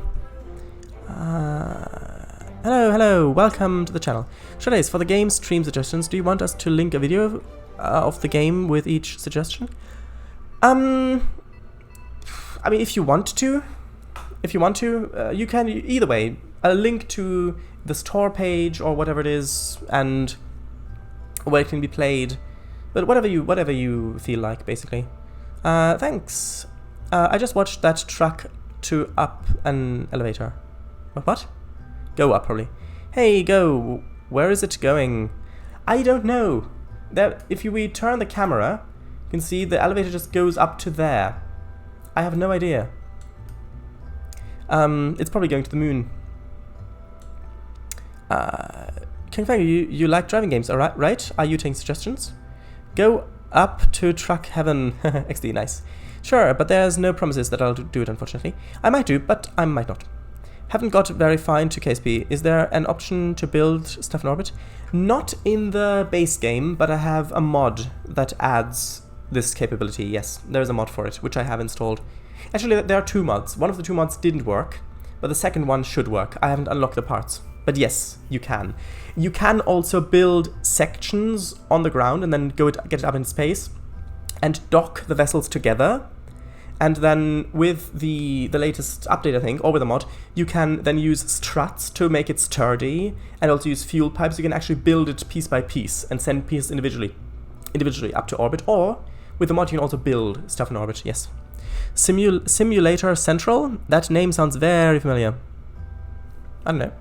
Hello, welcome to the channel. Shadays, for the game stream suggestions, do you want us to link a video of the game with each suggestion? I mean, if you want to, you can, either way, a link to the store page or whatever it is, and where it can be played, but whatever you feel like, basically. Thanks. I just watched that truck to up an elevator. What? Go up, probably. Hey, go. Where is it going? I don't know. If we turn the camera, you can see the elevator just goes up to there. I have no idea. It's probably going to the moon. King Fang, you like driving games, alright? Right? Are you taking suggestions? Go up to truck heaven. XD, nice. Sure, but there's no promises that I'll do it, unfortunately. I might do, but I might not. Haven't got very far into KSP. Is there an option to build stuff in orbit? Not in the base game, but I have a mod that adds this capability. Yes, there's a mod for it, which I have installed. Actually, there are two mods. One of the two mods didn't work, but the second one should work. I haven't unlocked the parts. But yes, you can. You can also build sections on the ground and then get it up in space and dock the vessels together. And then with the latest update, I think, or with a mod, you can then use struts to make it sturdy, and also use fuel pipes. You can actually build it piece by piece and send pieces individually up to orbit. Or with the mod, you can also build stuff in orbit. Yes. Simulator Central. That name sounds very familiar. I don't know.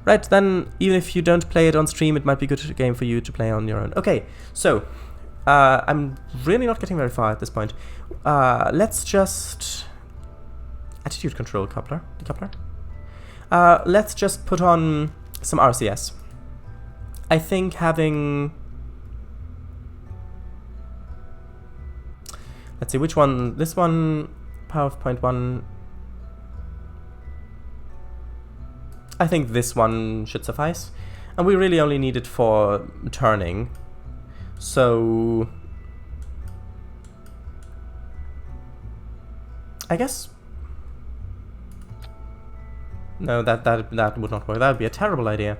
Right, then, even if you don't play it on stream, it might be a good game for you to play on your own. Okay, so, I'm really not getting very far at this point. Let's just... Attitude control decoupler. Let's just put on some RCS. I think having... Let's see, which one? This one, PowerPoint 1. I think this one should suffice. And we really only need it for turning. So... I guess... No, that would not work. That would be a terrible idea.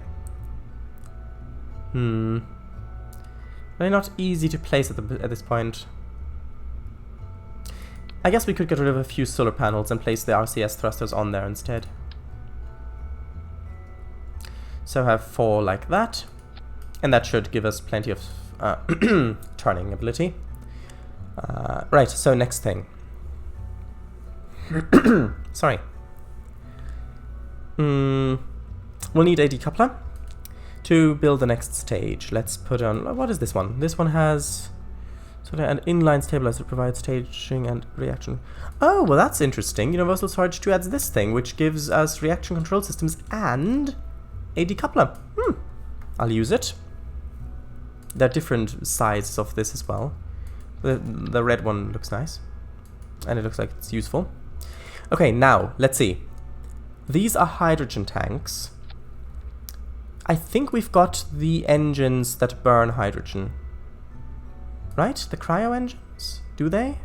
Really not easy to place at this point. I guess we could get rid of a few solar panels and place the RCS thrusters on there instead. So have 4 like that. And that should give us plenty of turning ability. Right, so next thing. Sorry. We'll need a decoupler to build the next stage. Let's put on... What is this one? This one has... sort of an inline stabilizer to provide staging and reaction. Oh, well that's interesting. Universal Storage 2 adds this thing, which gives us reaction control systems and a decoupler. I'll use it. There are different sizes of this as well. The red one looks nice. And it looks like it's useful. Okay, now, let's see. These are hydrogen tanks. I think we've got the engines that burn hydrogen. Right? The cryo engines? Do they?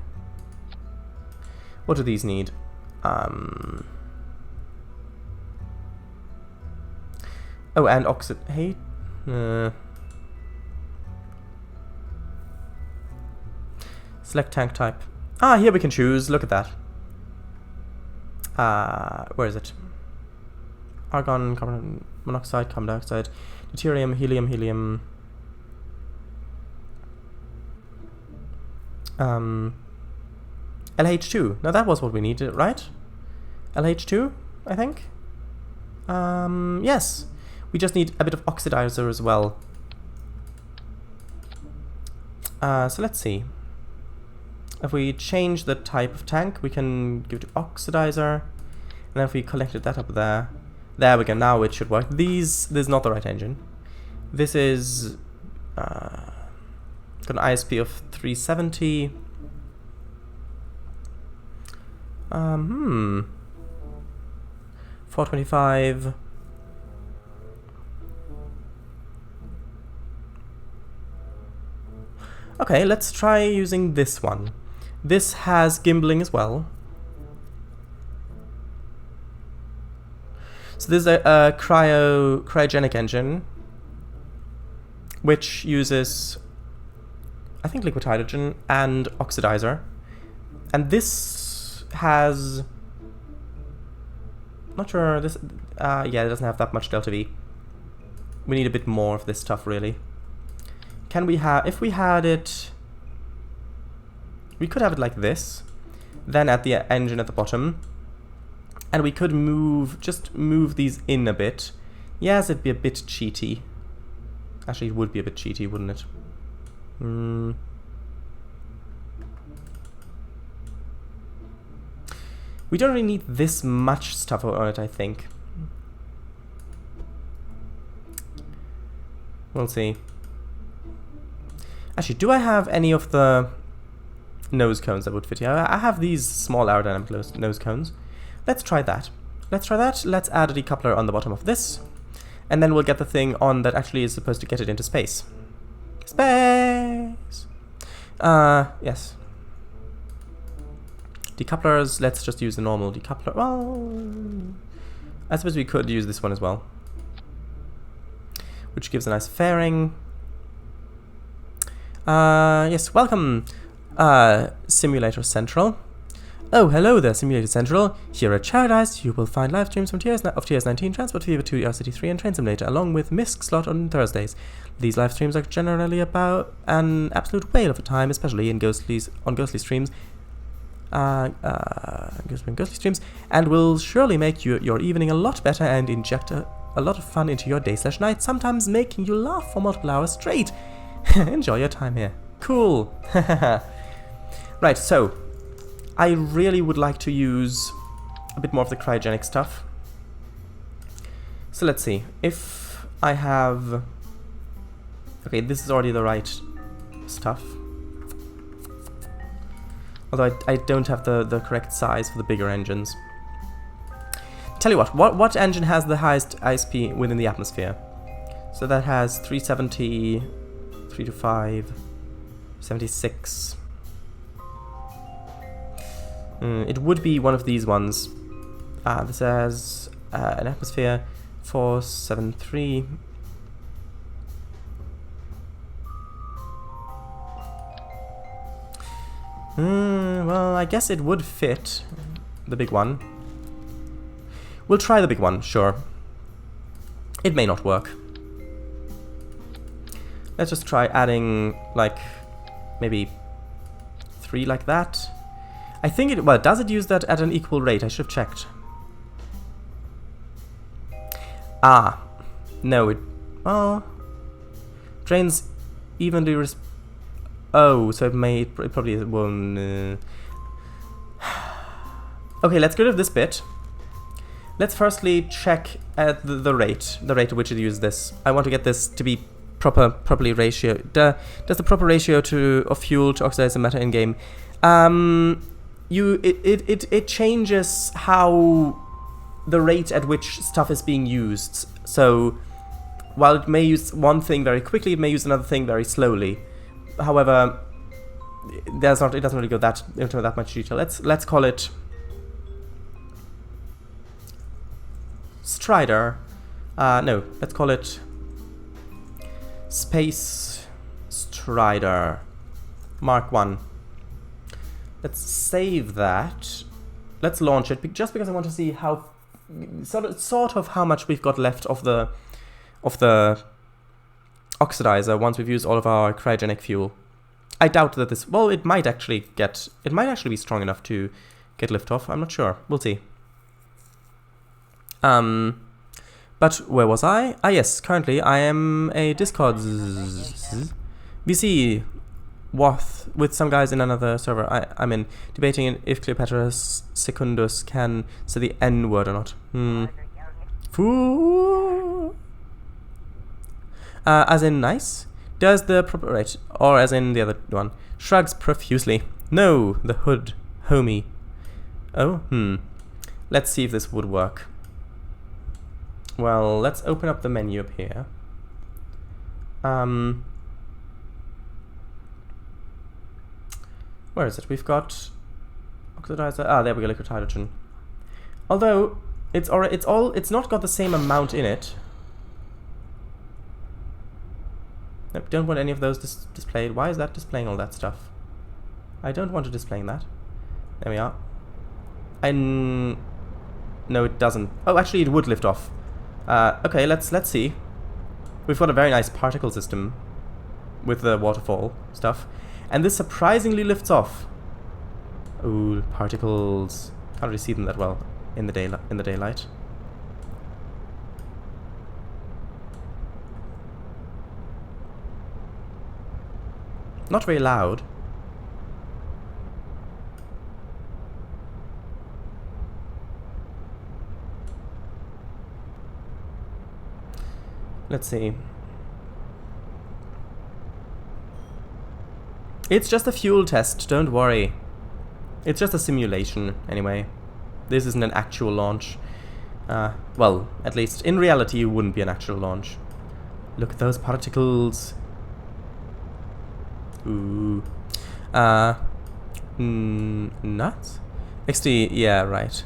What do these need? Oh, and oxidate. Select tank type. Ah, here we can choose. Look at that. Where is it? Argon, carbon monoxide, carbon dioxide, deuterium, helium, helium. LH2. Now that was what we needed, right? LH2, I think. Yes. We just need a bit of oxidizer as well. So let's see. If we change the type of tank, we can give it to oxidizer. And then if we collected that up there, there we go. Now it should work. This is not the right engine. This is got an ISP of 370. 425. Okay, let's try using this one. This has gimbaling as well. So this is a cryogenic engine, which uses, I think, liquid hydrogen and oxidizer. And this has, not sure, this, yeah, it doesn't have that much delta V. We need a bit more of this stuff, really. Can we have, if we had it, we could have it like this, then add the engine at the bottom, and we could just move these in a bit. Yes, it'd be a bit cheaty. Actually, it would be a bit cheaty, wouldn't it? We don't really need this much stuff on it, I think. We'll see. Actually, do I have any of the nose cones that would fit here? I have these small aerodynamic nose cones. Let's try that. Let's try that. Let's add a decoupler on the bottom of this. And then we'll get the thing on that actually is supposed to get it into space. Space! Yes. Decouplers, let's just use the normal decoupler. Well, I suppose we could use this one as well, which gives a nice fairing. Yes, welcome, Simulator Central. Oh, hello there, Simulator Central. Here at Paradise, you will find live streams from TS19, Transport Fever 2, RCT3, and Train Simulator, along with MISC slot on Thursdays. These live streams are generally about an absolute whale of a time, especially in ghostly streams. Ghostly streams, and will surely make your evening a lot better and inject a lot of fun into your day/night, sometimes making you laugh for multiple hours straight. Enjoy your time here. Cool. Right, so I really would like to use a bit more of the cryogenic stuff. So let's see. If I have... Okay, this is already the right stuff. Although I don't have the correct size for the bigger engines. Tell you what engine has the highest ISP within the atmosphere? So that has 370, 325, 76. It would be one of these ones. This has an atmosphere 473. Well, I guess it would fit the big one. We'll try the big one, sure. It may not work. Let's just try adding, like, maybe 3 like that. I think it... Well, does it use that at an equal rate? I should have checked. Ah. No, it... Well... Drains evenly... Oh, so it probably won't... Okay, let's get rid of this bit. Let's firstly check at the rate at which it uses this. I want to get this to be properly ratio. Does the proper ratio of fuel to oxidize the matter in game? It changes how the rate at which stuff is being used. So while it may use one thing very quickly, it may use another thing very slowly. However, it doesn't really go into that much detail. Let's call it Strider. No, let's call it Space Strider Mark 1. Let's save that. Let's launch it just because I want to see how sort of how much we've got left of the oxidizer once we've used all of our cryogenic fuel. I doubt that this... Well, it might actually be strong enough to get liftoff. I'm not sure. We'll see. But where was I? Ah, yes. Currently, I am a Discord VC with some guys in another server I'm in, debating if Cleopatra Secundus can say the N word or not. Foo. As in nice? Does the proper... Right. Or as in the other one. Shrugs profusely. No, the hood. Homie. Oh, Let's see if this would work. Well, let's open up the menu up here. Where is it? We've got oxidizer. Ah, there we go, liquid hydrogen. Although it's not got the same amount in it. Nope, don't want any of those displayed. Why is that displaying all that stuff? I don't want to display that. There we are. No, it doesn't. Oh, actually, it would lift off. Okay, let's see. We've got a very nice particle system with the waterfall stuff, and this surprisingly lifts off. Ooh, particles. Can't really see them that well in the daylight. Not very loud. Let's see. It's just a fuel test, don't worry. It's just a simulation, anyway. This isn't an actual launch. Well, at least in reality it wouldn't be an actual launch. Look at those particles. Ooh. Nuts? XD, yeah, right.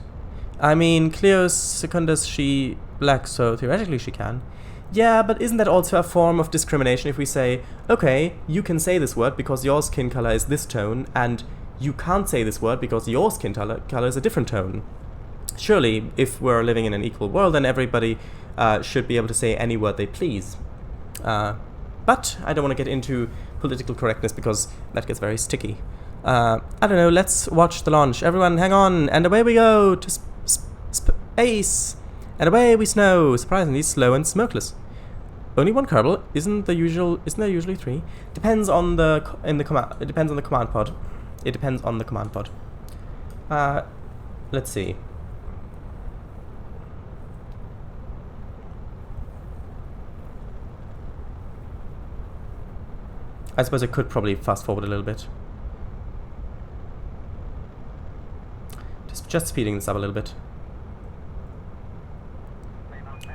I mean, Cleo Secundus, she black, so theoretically she can. Yeah, but isn't that also a form of discrimination if we say, okay, you can say this word because your skin color is this tone, and you can't say this word because your skin color is a different tone? Surely, if we're living in an equal world, then everybody should be able to say any word they please. But I don't want to get into political correctness because that gets very sticky. I don't know, let's watch the launch. Everyone, hang on, and away we go to space! And away we snow, surprisingly slow and smokeless. Only one Kerbal, isn't there usually 3? Depends on the command pod. It depends on the command pod. Let's see. I suppose I could probably fast forward a little bit. Just speeding this up a little bit.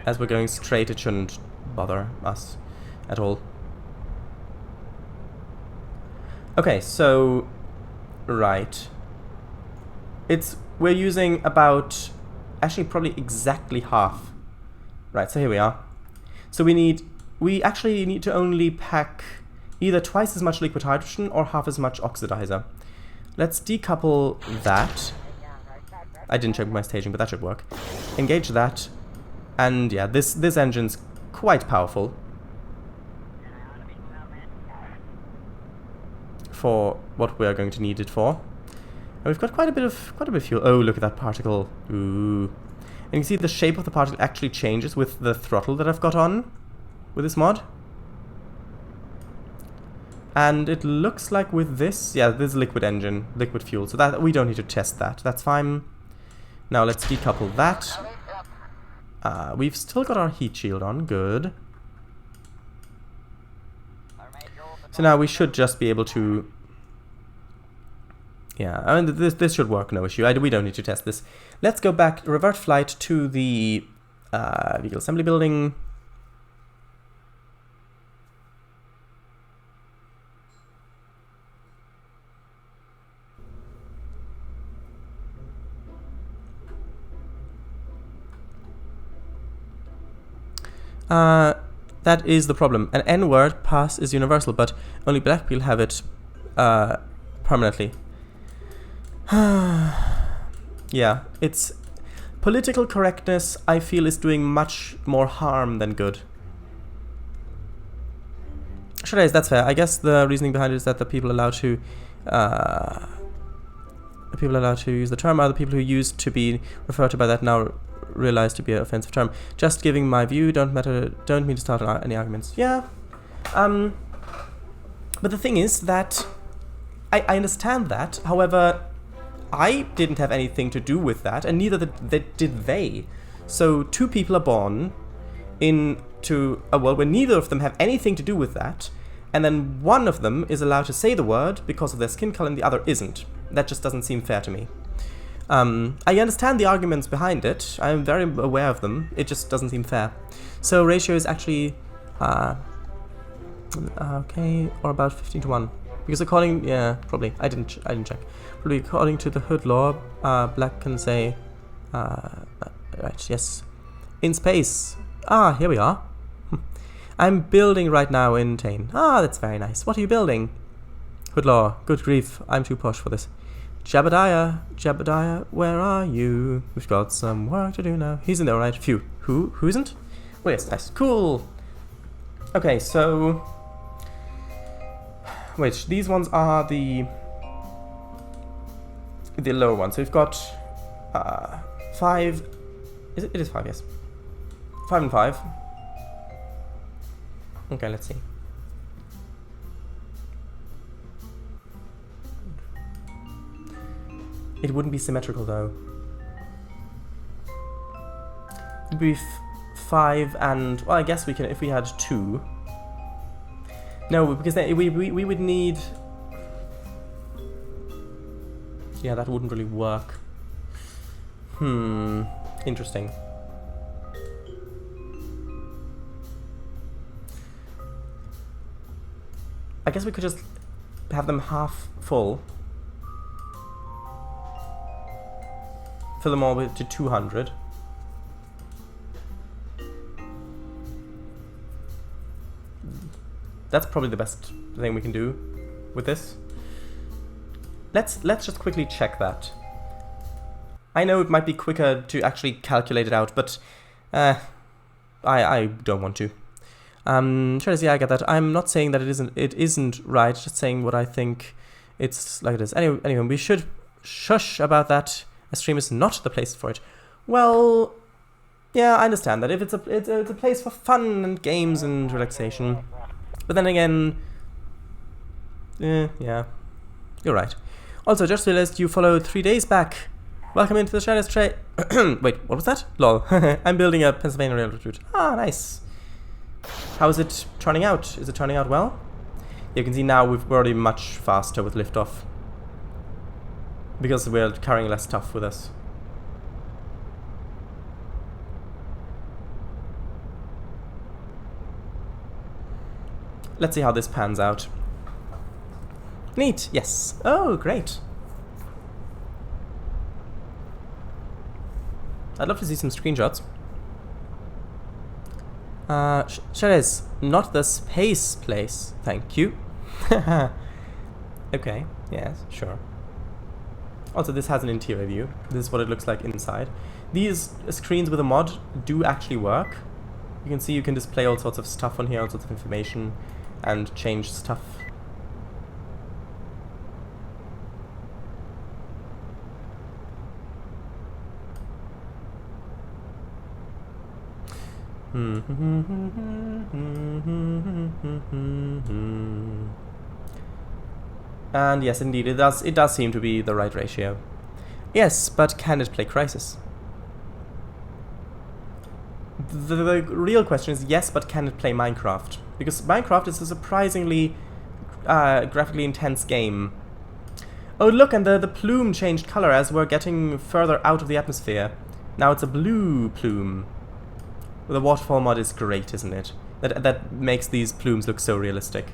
As we're going straight, it shouldn't bother us at all. Okay, so right. We're using about, actually probably exactly half. Right, so here we are. So we actually need to only pack either twice as much liquid hydrogen or half as much oxidizer. Let's decouple that. I didn't check my staging, but that should work. Engage that. And yeah, this engine's quite powerful for what we are going to need it for. And we've got quite a bit of fuel. Oh, look at that particle. Ooh. And you can see the shape of the particle actually changes with the throttle that I've got on with this mod. And it looks like with this, yeah, this is liquid engine, liquid fuel, so that we don't need to test that. That's fine. Now let's decouple that. We've still got our heat shield on, good. So now we should just be able to... Yeah, I mean, this should work, no issue. We don't need to test this. Let's go back, revert flight to the vehicle assembly building. That is the problem. An N-word pass is universal, but only black people have it permanently. Yeah, it's... Political correctness, I feel, is doing much more harm than good. That's fair. I guess the reasoning behind it is that the people allowed to... the people allowed to use the term are the people who used to be referred to by that now realized to be an offensive term. Just giving my view, don't mean to start any arguments. Yeah. But the thing is that I understand that. However, I didn't have anything to do with that, and neither did they. So two people are born into a world where neither of them have anything to do with that, and then one of them is allowed to say the word because of their skin color and the other isn't. That just doesn't seem fair to me. I understand the arguments behind it. I'm very aware of them. It just doesn't seem fair. So ratio is actually okay, or about 15 to 1. Because according, yeah, probably. I didn't check. Probably according to the hood law, black can say, right, yes, in space. Ah, here we are. I'm building right now in Tane. Ah, that's very nice. What are you building? Hood law. Good grief. I'm too posh for this. Jebediah, where are you? We've got some work to do now. He's in there, right? Phew. Who isn't? Oh, yes, nice. Cool. Okay, so... Wait, these ones are the lower ones. So we've got 5... It is 5, yes. 5 and 5. Okay, let's see. It wouldn't be symmetrical though. It'd be 5 and... Well, I guess we can if we had 2. No, because then we would need... Yeah, that wouldn't really work. Interesting. I guess we could just have them half full. Fill them all to 200. That's probably the best thing we can do with this. Let's just quickly check that. I know it might be quicker to actually calculate it out, but I don't want to. Yeah, I get that. I'm not saying that it isn't right, just saying what I think it's like it is. Anyway, we should shush about that. A stream is not the place for it. Well, yeah, I understand that. If it's a place for fun and games and relaxation. But then again, yeah, you're right. Also, just realized you followed 3 days back. Welcome into the Shadows Trade. Wait, what was that? Lol. I'm building a Pennsylvania railroad route. Ah, nice. How is it turning out? Is it turning out well? You can see now we're already much faster with liftoff. Because we're carrying less stuff with us. Let's see how this pans out. Neat, yes. Oh, great. I'd love to see some screenshots. Shadows, not the space place. Thank you. Okay, yes, sure. Also, this has an interior view. This is what it looks like inside. These screens with a mod do actually work. You can see you can display all sorts of stuff on here, all sorts of information, and change stuff. And yes, indeed, it does seem to be the right ratio. Yes, but can it play Crisis? The real question is yes, but can it play Minecraft? Because Minecraft is a surprisingly graphically intense game. Oh look, and the plume changed color as we're getting further out of the atmosphere. Now it's a blue plume. The waterfall mod is great, isn't it? That makes these plumes look so realistic.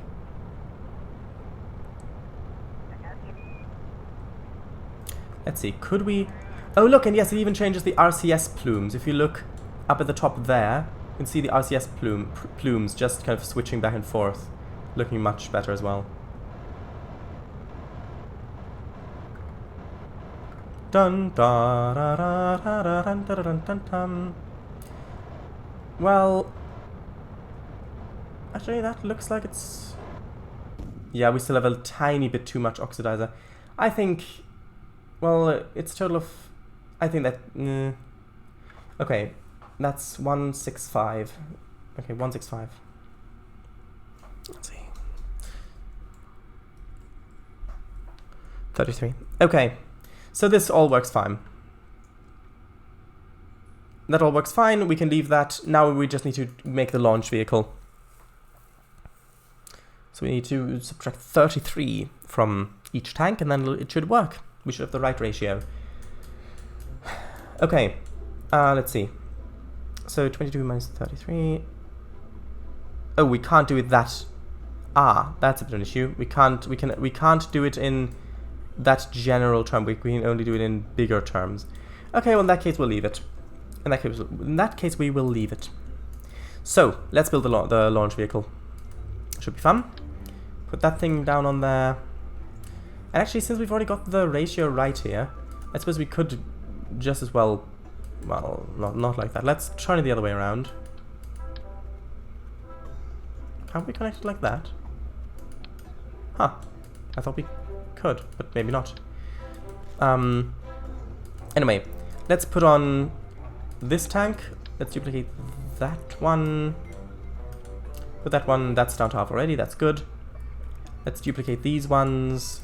Let's see, could we... Oh look, and yes, it even changes the RCS plumes. If you look up at the top there, you can see the RCS plumes just kind of switching back and forth, looking much better as well. Dun da da da da da dun da dun dun dun. Well, actually that looks like it's... Yeah, we still have a tiny bit too much oxidizer. I think... Well, it's a total of... I think that... Okay, that's 165. Okay, 165. Let's see. 33. Okay, so this all works fine. That all works fine, we can leave that. Now we just need to make the launch vehicle. So we need to subtract 33 from each tank and then it should work. We should have the right ratio. Okay, let's see. So 22 minus 33. Oh, we can't do it that. Ah, that's a bit of an issue. We can't do it in that general term. We can only do it in bigger terms. Okay, well in that case we'll leave it. In that case we will leave it. So let's build the launch vehicle. Should be fun. Put that thing down on there. And actually, since we've already got the ratio right here, I suppose we could just as well... Well, not like that. Let's turn it the other way around. Can't we connect it like that? Huh. I thought we could, but maybe not. Anyway, let's put on this tank. Let's duplicate that one. Put that one, that's down to half already, that's good. Let's duplicate these ones.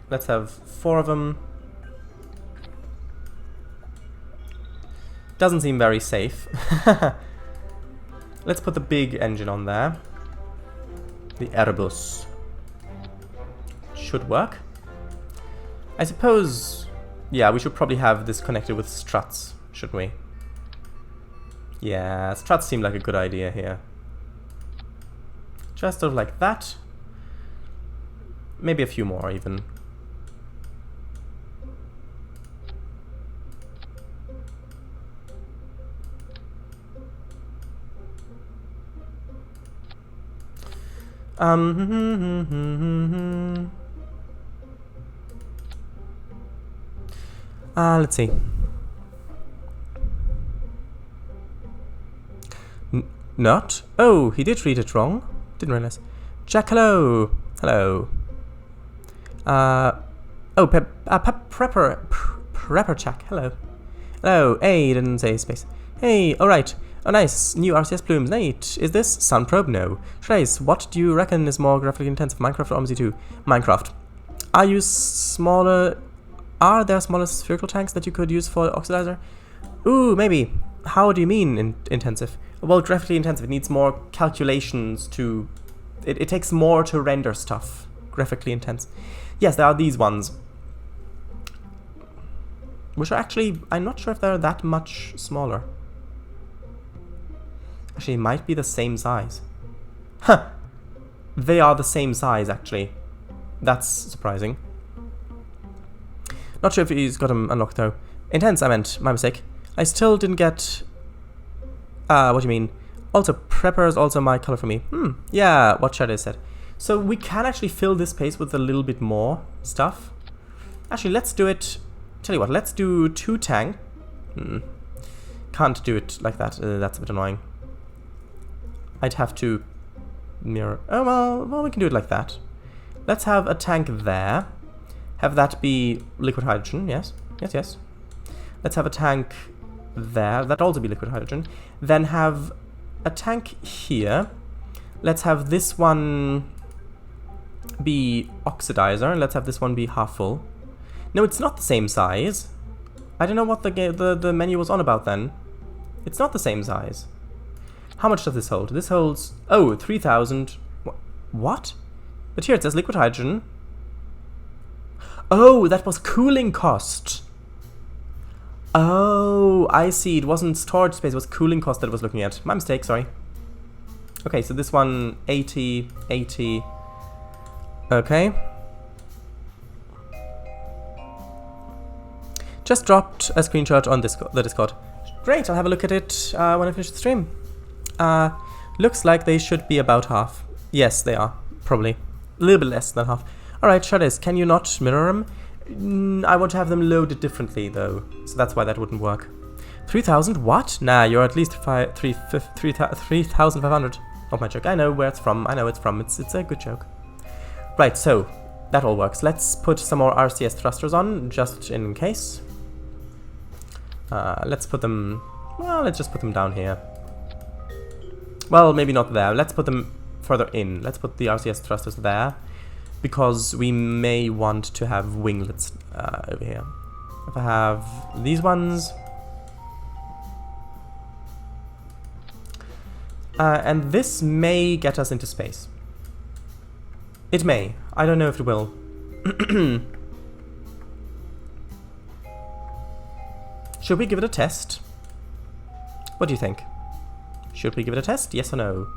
Let's have 4 of them. Doesn't seem very safe. Let's put the big engine on there. The Airbus. Should work. I suppose... Yeah, we should probably have this connected with struts, shouldn't we? Yeah, struts seem like a good idea here. Just sort of like that. Maybe a few more even. Let's see. Not? Oh, he did read it wrong. Didn't realize. Jack, hello. Hello. Oh, Prepper Jack, hello. Hello. Hey, didn't say space. Hey, alright. Oh, nice. New RCS plumes. Nate, is this Sunprobe? No. Trace, what do you reckon is more graphically intensive, Minecraft or OMZ2? Minecraft. Are there smaller spherical tanks that you could use for oxidizer? Ooh, maybe. How do you mean intensive? Well, graphically intensive. It needs more calculations to it takes more to render stuff. Graphically intense. Yes, there are these ones. Which are actually, I'm not sure if they're that much smaller. Actually, it might be the same size. Huh! They are the same size, actually. That's surprising. Not sure if he's got them unlocked, though. Intense, I meant. My mistake. I still didn't get... what do you mean? Also, prepper is also my color for me. Yeah, what Shadow said. So we can actually fill this space with a little bit more stuff. Actually, let's do it... Tell you what, let's do 2 tank. Can't do it like that. That's a bit annoying. I'd have to mirror... Oh, well, we can do it like that. Let's have a tank there. Have that be liquid hydrogen, yes. Yes. Let's have a tank there. That'd also be liquid hydrogen. Then have a tank here. Let's have this one be oxidizer. And let's have this one be half full. No, it's not the same size. I don't know what the menu was on about then. It's not the same size. How much does this hold? This holds... Oh, 3,000... What? But here it says liquid hydrogen. Oh, that was cooling cost. Oh, I see. It wasn't storage space, it was cooling cost that I was looking at. My mistake, sorry. Okay, so this one, 80, 80. Okay. Just dropped a screenshot on the Discord. Great, I'll have a look at it when I finish the stream. Looks like they should be about half. Yes, they are. Probably. A little bit less than half. Alright, Shadows, can you not mirror them? I want to have them loaded differently, though. So that's why that wouldn't work. 3,000? What? Nah, you're at least 3,500. Oh, my joke. I know where it's from. I know it's from. It's a good joke. Right, so that all works. Let's put some more RCS thrusters on, just in case. Let's put them... Well, let's just put them down here. Well, maybe not there. Let's put them further in. Let's put the RCS thrusters there, because we may want to have winglets over here. If I have these ones... and this may get us into space. It may. I don't know if it will. Should we give it a test? What do you think? Should we give it a test? Yes or no?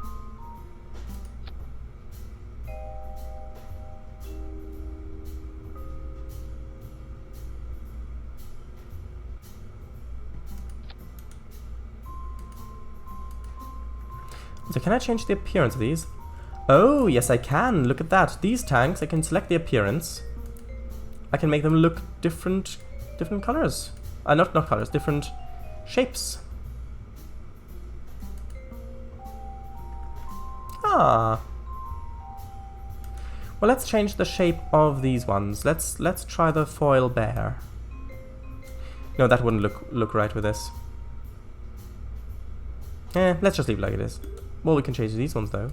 So can I change the appearance of these? Oh, yes I can. Look at that. These tanks, I can select the appearance. I can make them look different colors. Not colors, different shapes. Ah. Well, let's change the shape of these ones. Let's try the foil bear. No, that wouldn't look right with this. Let's just leave it like it is. Well, we can change these ones though.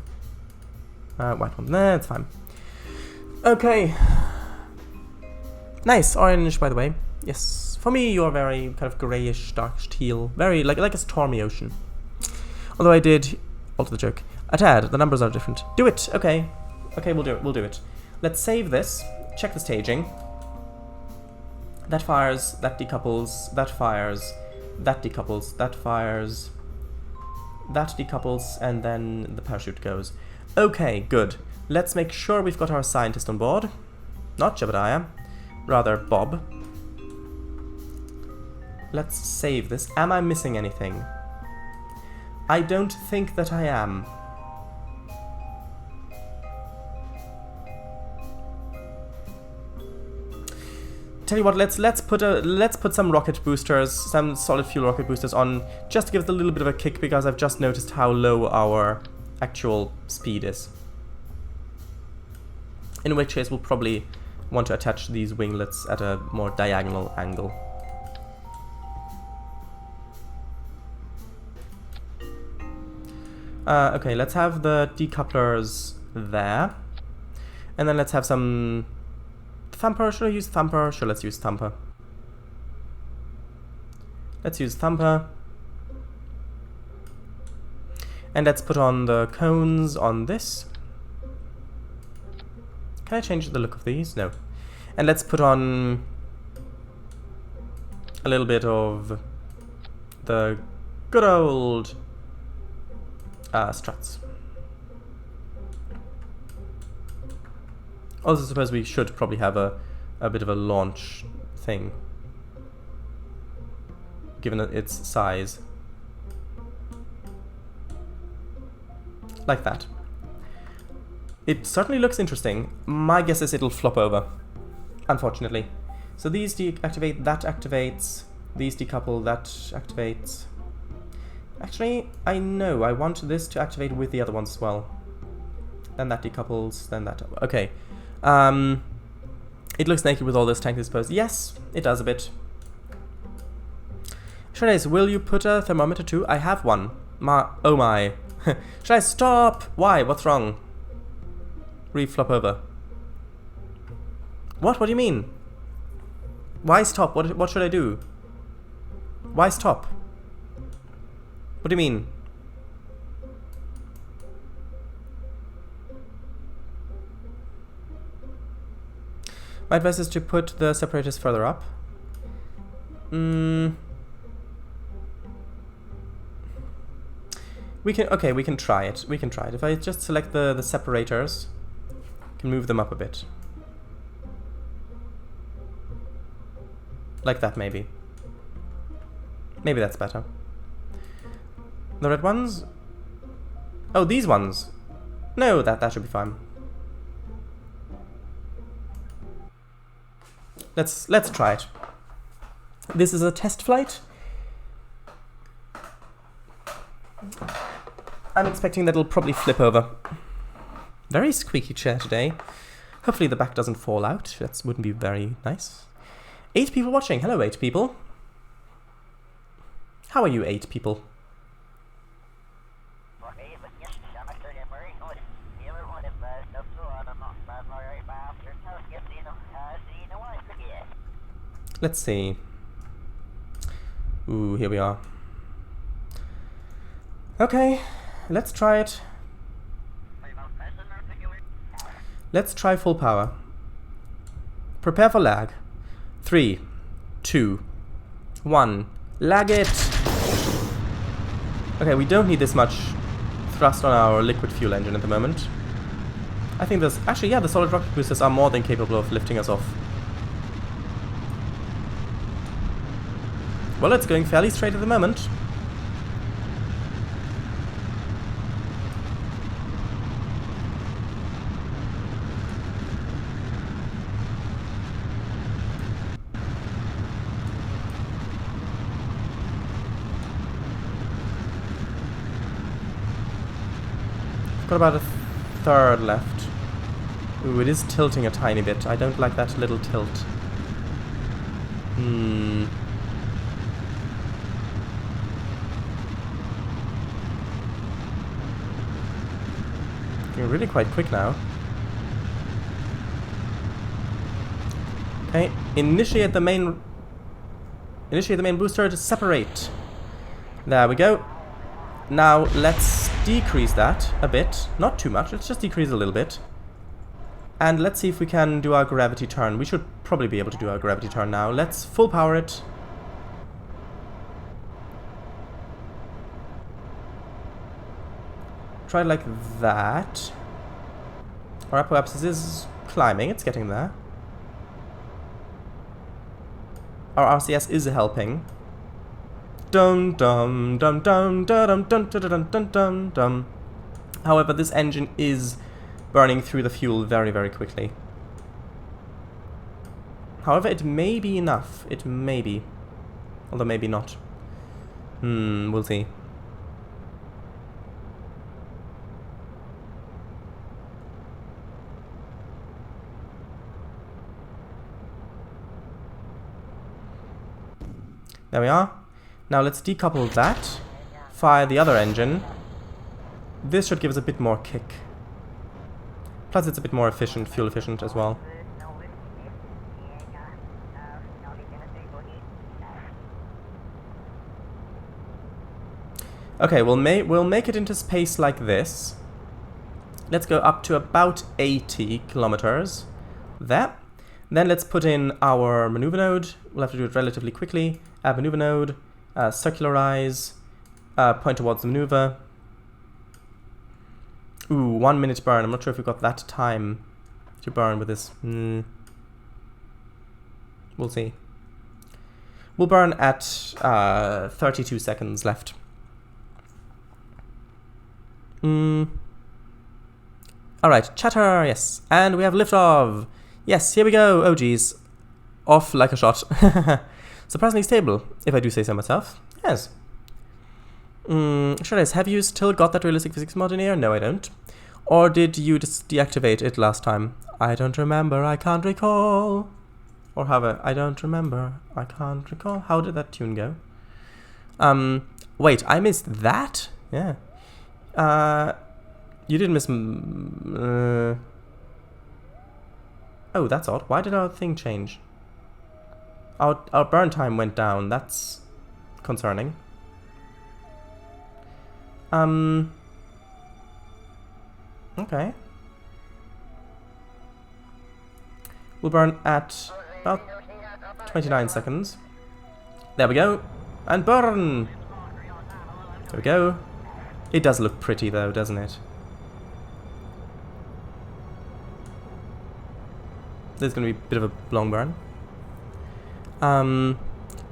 White one. Nah, it's fine. Okay. Nice orange, by the way. Yes. For me, you're very kind of grayish, darkish teal. Very like a stormy ocean. Although I did alter the joke a tad. The numbers are different. Do it. Okay. Okay, we'll do it. We'll do it. Let's save this. Check the staging. That fires. That decouples. That fires. That decouples. That fires. That decouples, and then the parachute goes. Okay, good. Let's make sure we've got our scientist on board. Not Jebediah. Rather, Bob. Let's save this. Am I missing anything? I don't think that I am. Tell you what, let's put some rocket boosters, some solid fuel rocket boosters on, just to give it a little bit of a kick, because I've just noticed how low our actual speed is. In which case we'll probably want to attach these winglets at a more diagonal angle. Okay, let's have the decouplers there. And then let's have some... Thumper, should I use Thumper? Sure, let's use Thumper. Let's use Thumper. And let's put on the cones on this. Can I change the look of these? No. And let's put on a little bit of the good old struts. Also, I suppose we should probably have a bit of a launch thing, given its size. Like that. It certainly looks interesting. My guess is it'll flop over, unfortunately. So these deactivate, that activates, these decouple, that activates. Actually, I know, I want this to activate with the other ones as well. Then that decouples, then that. Okay. It looks naked with all those tanks, I suppose. Yes, it does a bit. Shadace, will you put a thermometer too? I have one. Oh my. Should I stop? Why? What's wrong? Flop over. What? What do you mean? Why stop? What should I do? Why stop? What do you mean? My advice is to put the separators further up. We can try it. We can try it. If I just select the separators, I can move them up a bit. Like that, maybe. Maybe that's better. The red ones? Oh, these ones. No, that should be fine. Let's try it. This is a test flight. I'm expecting that it'll probably flip over. Very squeaky chair today. Hopefully the back doesn't fall out. That wouldn't be very nice. 8 people watching. Hello, 8 people. How are you, 8 people? Let's see. Ooh, here we are. Okay, let's try it. Let's try full power. Prepare for lag. 3, 2, 1. Lag it! Okay, we don't need this much thrust on our liquid fuel engine at the moment. I think there's... Actually, yeah, the solid rocket boosters are more than capable of lifting us off. Well, it's going fairly straight at the moment. Got about a third left. Ooh, it is tilting a tiny bit. I don't like that little tilt. You're really quite quick now. Okay, initiate the main booster to separate. There we go. Now let's decrease that a bit. Not too much, let's just decrease a little bit. And let's see if we can do our gravity turn. We should probably be able to do our gravity turn now. Let's full power it. Try it like that. Our apoapsis is climbing, it's getting there. Our RCS is helping. Dum dum dum dum dum dum dum dum dum dum. However, this engine is burning through the fuel very, very quickly. However, it may be enough. It may be. Although maybe not. We'll see. There we are. Now let's decouple that, fire the other engine. This should give us a bit more kick. Plus it's a bit more efficient, fuel efficient as well. Okay, we'll make it into space like this. Let's go up to about 80 kilometers. There. Then let's put in our maneuver node. We'll have to do it relatively quickly. Add maneuver node, circularize, point towards the maneuver. Ooh, 1 minute burn. I'm not sure if we've got that time to burn with this. We'll see. We'll burn at 32 seconds left. Alright, chatter, yes. And we have liftoff. Yes, here we go. Oh geez. Off like a shot. Surprisingly stable, if I do say so myself. Yes. Sure is. Have you still got that realistic physics mod in here? No, I don't. Or did you just deactivate it last time? I don't remember. I can't recall. Or have I don't remember. I can't recall. How did that tune go? Wait, I missed that? Yeah. You didn't miss... Oh, that's odd. Why did our thing change? Our burn time went down. That's concerning. Okay. We'll burn at about 29 seconds. There we go. And burn! There we go. It does look pretty though, doesn't it? There's gonna be a bit of a long burn.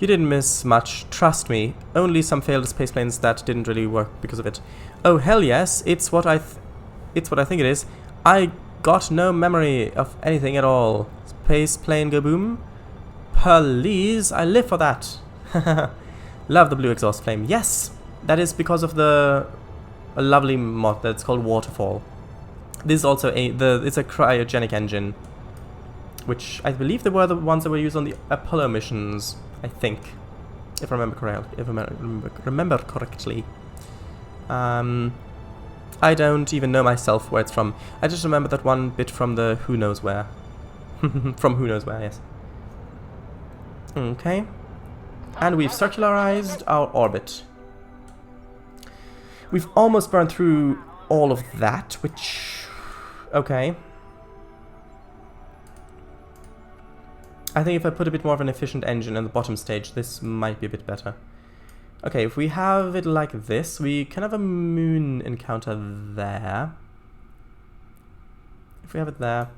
You didn't miss much, trust me. Only some failed space planes that didn't really work because of it. Oh hell yes, it's what I think it is. I got no memory of anything at all. Space plane go boom. Please, I live for that. Love the blue exhaust flame. Yes, that is because of a lovely mod that's called Waterfall. This is also it's a cryogenic engine, which I believe they were the ones that were used on the Apollo missions, I think, if I remember correctly. I don't even know myself where it's from. I just remember that one bit from the who knows where. From who knows where, yes. Okay. And we've circularized our orbit. We've almost burned through all of that, which... Okay. I think if I put a bit more of an efficient engine in the bottom stage, this might be a bit better. Okay, if we have it like this, we can have a moon encounter there. If we have it there,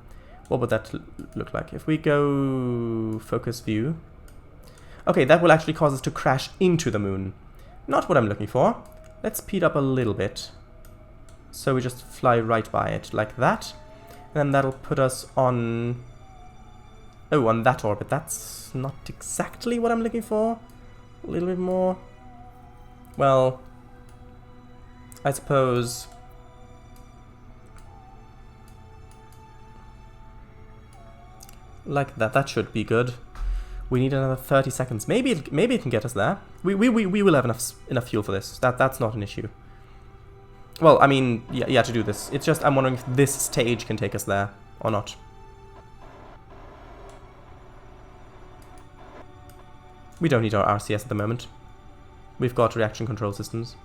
what would that look like? If we go focus view. Okay, that will actually cause us to crash into the moon. Not what I'm looking for. Let's speed up a little bit. So we just fly right by it, like that. And then that'll put us on... Oh, on that orbit. That's not exactly what I'm looking for. A little bit more. Well, I suppose... Like that. That should be good. We need another 30 seconds. Maybe it can get us there. We will have enough fuel for this. That's not an issue. Well, I mean, yeah, to do this. It's just I'm wondering if this stage can take us there or not. We don't need our RCS at the moment. We've got reaction control systems.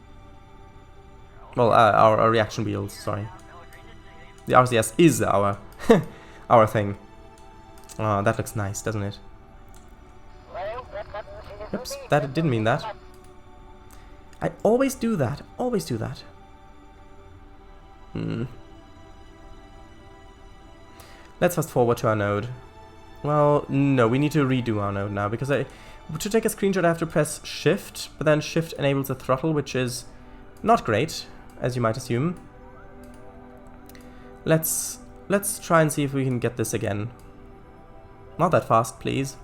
Well, our reaction wheels, sorry. The RCS is our our thing. Oh, that looks nice, doesn't it? Oops, that didn't mean that. I always do that. Always do that. Let's fast forward to our node. Well, no, we need to redo our node now because to take a screenshot I have to press shift, but then shift enables the throttle, which is not great, as you might assume. Let's try and see if we can get this again. Not that fast, please.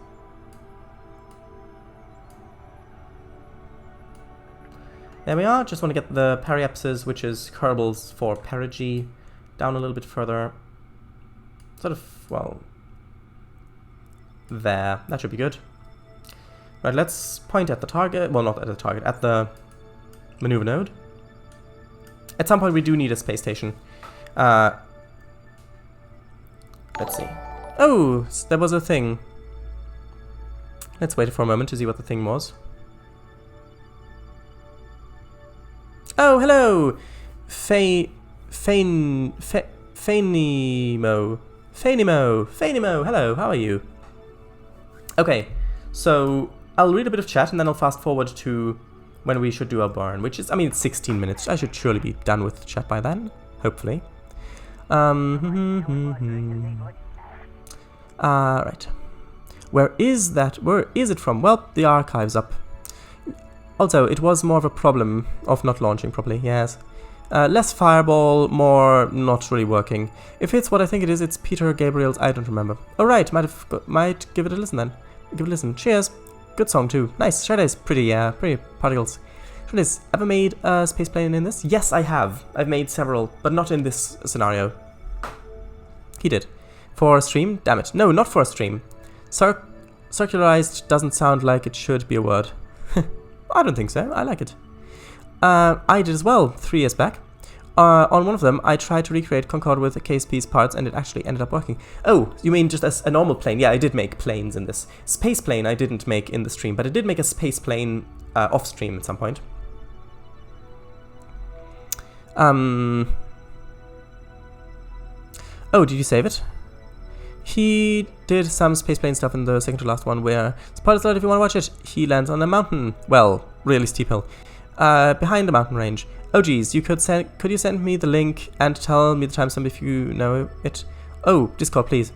There we are. Just want to get the periapsis, which is Kerbal's for perigee, down a little bit further. Sort of, well, there. That should be good. Right, let's point at the target. Well, not at the target, at the maneuver node. At some point we do need a space station. Let's see. Oh, there was a thing. Let's wait for a moment to see what the thing was. Oh, hello! Fainimo. Hello, how are you? Okay, so I'll read a bit of chat and then I'll fast forward to when we should do our burn, which is, I mean, it's 16 minutes. I should surely be done with chat by then, hopefully. Right. Where is that? Where is it from? Well, the archive's up. Also, it was more of a problem of not launching properly, yes. Less fireball, more not really working. If it's what I think it is, it's Peter Gabriel's I Don't Remember. Alright, might give it a listen then. Give it a listen. Cheers. Good song too. Nice. Shredder's pretty particles. Shredder's, ever made a space plane in this? Yes, I have. I've made several, but not in this scenario. He did. For a stream? Damn it. No, not for a stream. Circularized doesn't sound like it should be a word. I don't think so. I like it. I did as well 3 years back. On one of them, I tried to recreate Concorde with KSP's parts, and it actually ended up working. Oh, you mean just as a normal plane? Yeah, I did make planes in this. Space plane I didn't make in the stream, but I did make a space plane off stream at some point. Oh, did you save it? He did some space plane stuff in the second to last one where, spoiler alert if you want to watch it, he lands on a mountain. Well, really steep hill. Behind the mountain range. Oh geez, could you send me the link and tell me the timestamp if you know it? Oh, Discord please.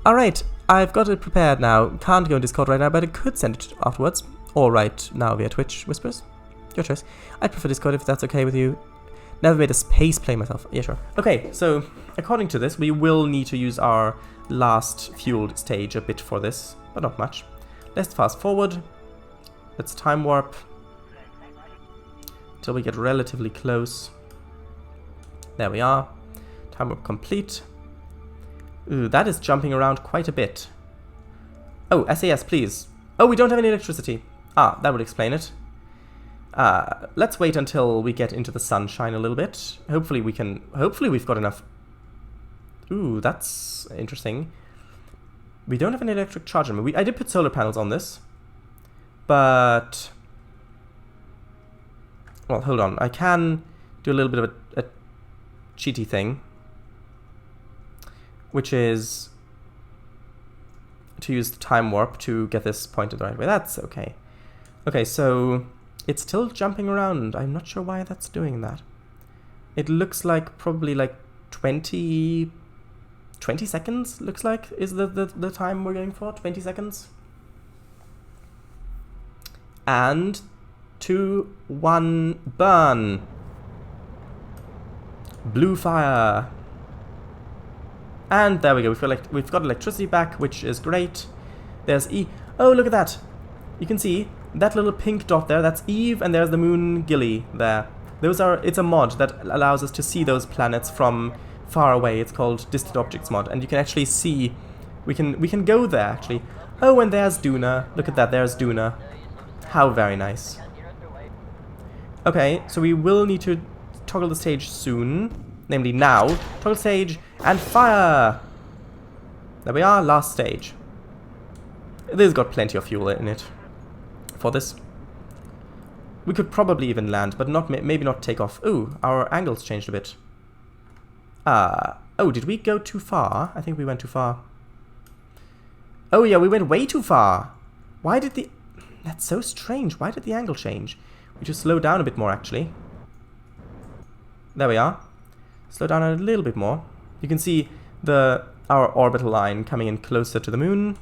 Alright, I've got it prepared now. Can't go in Discord right now, but I could send it afterwards. Or right now via Twitch Whispers. Your choice. I'd prefer Discord if that's okay with you. Never made a space plane myself. Yeah, sure. Okay, so according to this, we will need to use our last fueled stage a bit for this, but not much. Let's fast forward. Let's time warp till we get relatively close. There we are. Time warp complete. Ooh, that is jumping around quite a bit. Oh, SAS, please. Oh, we don't have any electricity. Ah, that would explain it. Let's wait until we get into the sunshine a little bit. Hopefully we've got enough. Ooh, that's interesting. We don't have an electric charger. I did put solar panels on this, but well, hold on. I can do a little bit of a cheaty thing, which is to use the time warp to get this pointed the right way. That's okay. Okay, so it's still jumping around. I'm not sure why that's doing that. It looks like probably like 20 seconds, looks like, is the time we're going for. 20 seconds. And 2, 1, burn. Blue fire. And there we go. We've got electricity back, which is great. There's E. Oh, look at that. You can see that little pink dot there, that's Eve, and there's the moon Gilly there. It's a mod that allows us to see those planets from far away. It's called Distant Objects mod, and you can actually see, we can go there actually. Oh, and there's Duna. Look at that, there's Duna. How very nice. Okay, so we will need to toggle the stage soon, namely now. Toggle stage and fire. There we are, last stage. This has got plenty of fuel in it for this. We could probably even land, but maybe not take off. Ooh, our angles changed a bit. Oh, did we go too far? I think we went too far. Oh yeah, we went way too far. Why did the... That's so strange. Why did the angle change? We should slow down a bit more, actually. There we are. Slow down a little bit more. You can see our orbital line coming in closer to the moon.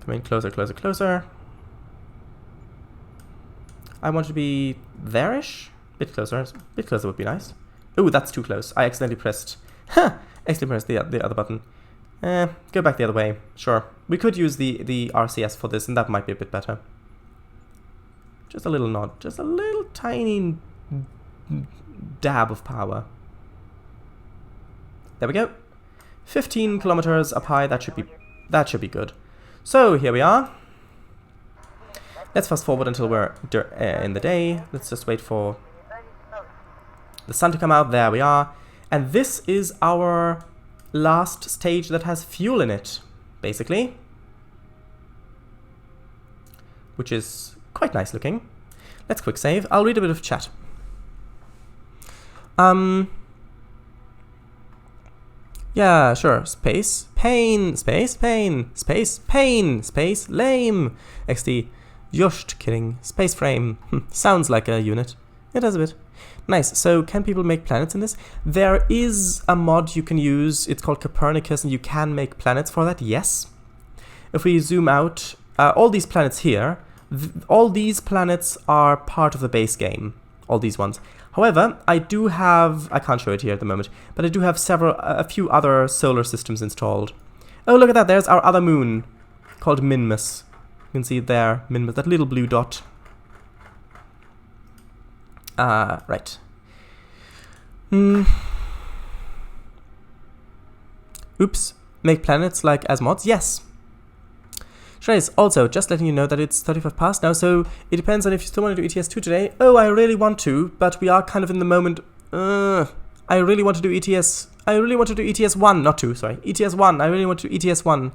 Coming closer, closer, closer. I want to be there-ish? Bit closer would be nice. Ooh, that's too close. I accidentally pressed... Accidentally pressed the other button. Go back the other way. Sure. We could use the RCS for this, and that might be a bit better. Just a little nod. Just a little tiny dab of power. There we go. 15 kilometers up high. That should be good. So here we are. Let's fast forward until we're in the day. Let's just wait for the sun to come out. There we are. And this is our last stage that has fuel in it, basically. which is quite nice looking. Let's quick save. I'll read a bit of chat. Yeah, sure. Space, pain, space, pain, space, pain, space, lame. XD, Just kidding. Space frame. Sounds like a unit. It does a bit. Nice. So can people make planets in this? There is a mod you can use. It's called Copernicus, and you can make planets for that. Yes. If we zoom out, all these planets here, all these planets are part of the base game. All these ones. However, I do have, I can't show it here at the moment, but I do have a few other solar systems installed. Oh, look at that. There's our other moon called Minmus. You can see it there, Minmus, that little blue dot. Right. Oops. Make planets like as mods? Yes. Trace, also, just letting you know that it's 35 past now, so it depends on if you still want to do ETS2 today. Oh, I really want to, but we are kind of in the moment. I really want to do ETS. I really want to do ETS1, not 2, sorry. ETS1. I really want to do ETS1.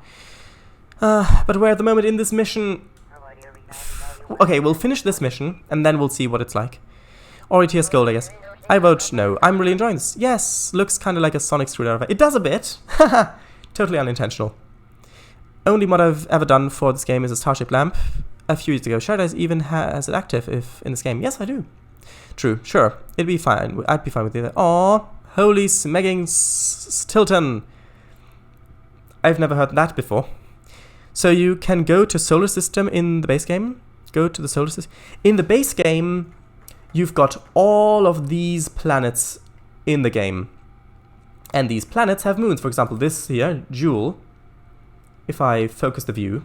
But we're at the moment in this mission. Okay, we'll finish this mission, and then we'll see what it's like. Or ETS Gold, I guess. I vote no. I'm really enjoying this. Yes, looks kind of like a Sonic screwdriver. It does a bit. Totally unintentional. Only mod I've ever done for this game is a Starship lamp. A few years ago. Shardise even has it active if in this game. Yes, I do. True. Sure. It'd be fine. I'd be fine with it. Aw. Holy smegging Stilton. I've never heard that before. So you can go to solar system in the base game. Go to the solar system. In the base game, you've got all of these planets in the game. And these planets have moons. For example, this here, Jewel. If I focus the view,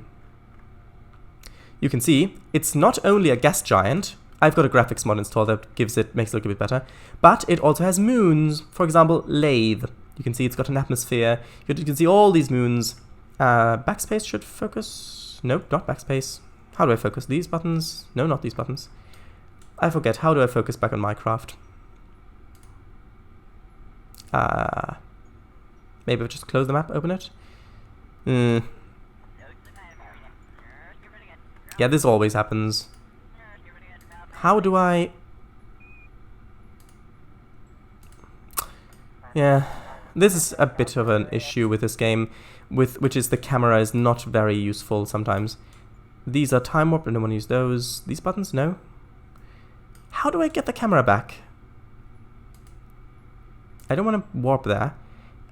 you can see it's not only a gas giant. I've got a graphics mod installed that makes it look a bit better, but it also has moons. For example, Lathe. You can see it's got an atmosphere. You can see all these moons. Backspace should focus. Nope, not backspace. How do I focus? These buttons? No, not these buttons. I forget. How do I focus back on Minecraft? Maybe I'll just close the map, open it. Yeah, this always happens. How do I... Yeah, this is a bit of an issue with this game, which is the camera is not very useful sometimes. These are time warp, and no one uses those. These buttons, no. How do I get the camera back? I don't want to warp there.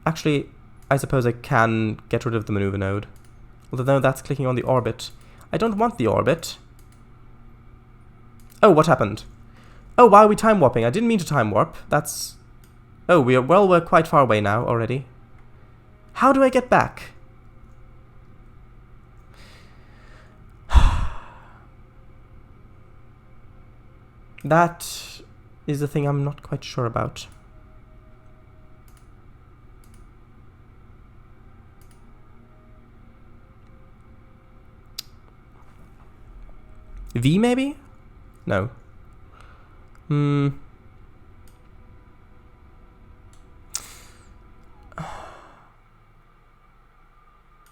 Actually, I suppose I can get rid of the maneuver node. Although no, that's clicking on the orbit. I don't want the orbit. Oh, what happened? Oh, why are we time warping? I didn't mean to time warp. That's... Oh, we're quite far away now already. How do I get back? That is the thing I'm not quite sure about. V maybe? No.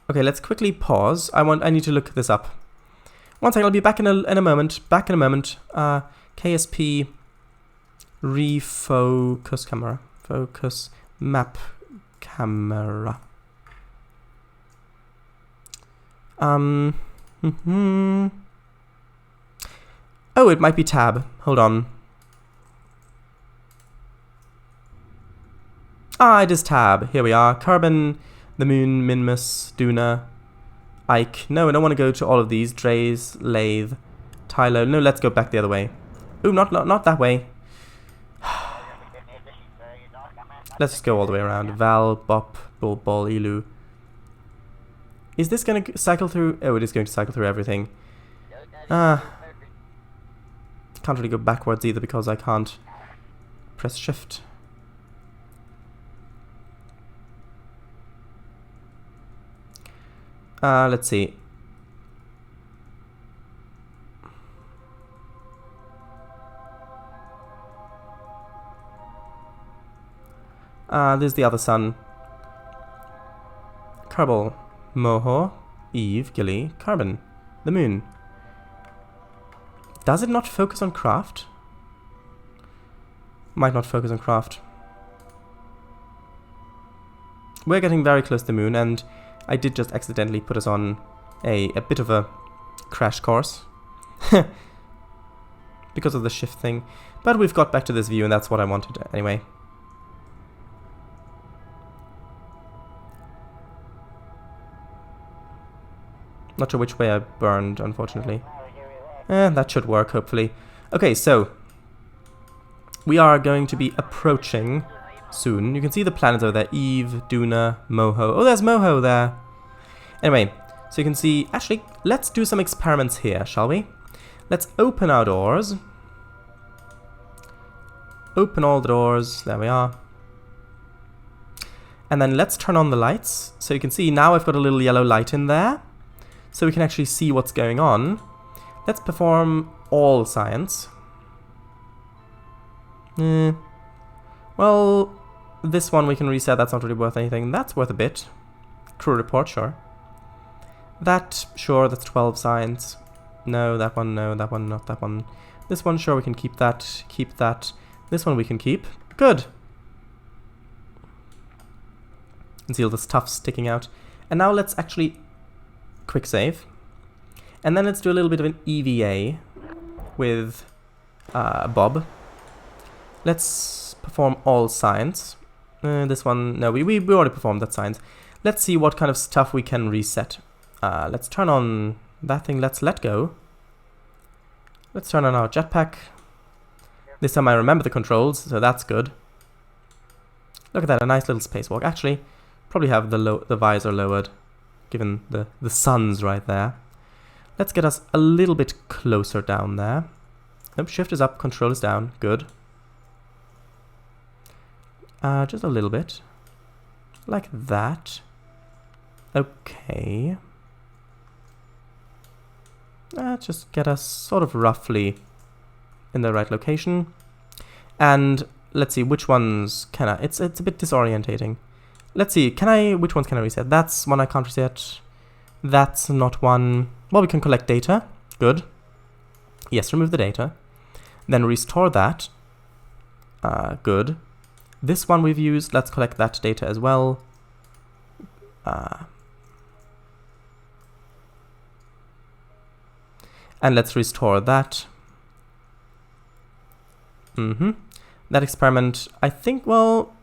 Okay, let's quickly pause. I need to look this up. One second, I'll be back in a moment. Back in a moment. KSP refocus camera. Focus map camera. Oh, it might be tab. Hold on. Ah, it is tab. Here we are. Carbon, the moon, Minmus, Duna, Ike. No, I don't want to go to all of these. Dre's, Lathe, Tylo. No, let's go back the other way. Ooh, not that way. Let's just go all the way around. Val, Bop, Bull, Ball, Elu. Is this going to cycle through? Oh, it is going to cycle through everything. Can't really go backwards either because I can't press shift. Let's see. There's the other sun. Kerbal, Moho, Eve, Gilly, Carbon, the moon. Does it not focus on craft? Might not focus on craft. We're getting very close to the moon, and I did just accidentally put us on a bit of a crash course. Because of the shift thing. But we've got back to this view, and that's what I wanted anyway. Not sure which way I burned, unfortunately. That should work, hopefully. Okay, so we are going to be approaching soon. You can see the planets over there. Eve, Duna, Moho. Oh, there's Moho there. Anyway, so you can see... Actually, let's do some experiments here, shall we? Let's open our doors. Open all the doors. There we are. And then let's turn on the lights. So you can see now I've got a little yellow light in there. So we can actually see what's going on. Let's perform all science. Well, this one we can reset. That's not really worth anything. That's worth a bit. Crew report, sure. That, sure, that's 12 science. No, that one, no, that one, not that one. This one, sure, we can keep that, keep that. This one we can keep. Good. You can see all the stuff sticking out. And now let's actually quick save. And then let's do a little bit of an EVA with Bob. Let's perform all science. This one, no, we already performed that science. Let's see what kind of stuff we can reset. Let's turn on that thing. Let's let go. Let's turn on our jetpack. This time I remember the controls, so that's good. Look at that, a nice little spacewalk. Actually, probably have the visor lowered, given the sun's right there. Let's get us a little bit closer down there. Nope, shift is up, control is down. Good. Just a little bit. Like that. Okay. Just get us sort of roughly in the right location. And let's see, which ones can I... It's a bit disorientating. Let's see, which ones can I reset? That's one I can't reset. That's not one... Well, we can collect data. Good. Yes, remove the data. Then restore that. Good. This one we've used. Let's collect that data as well. And let's restore that. That experiment, I think, well...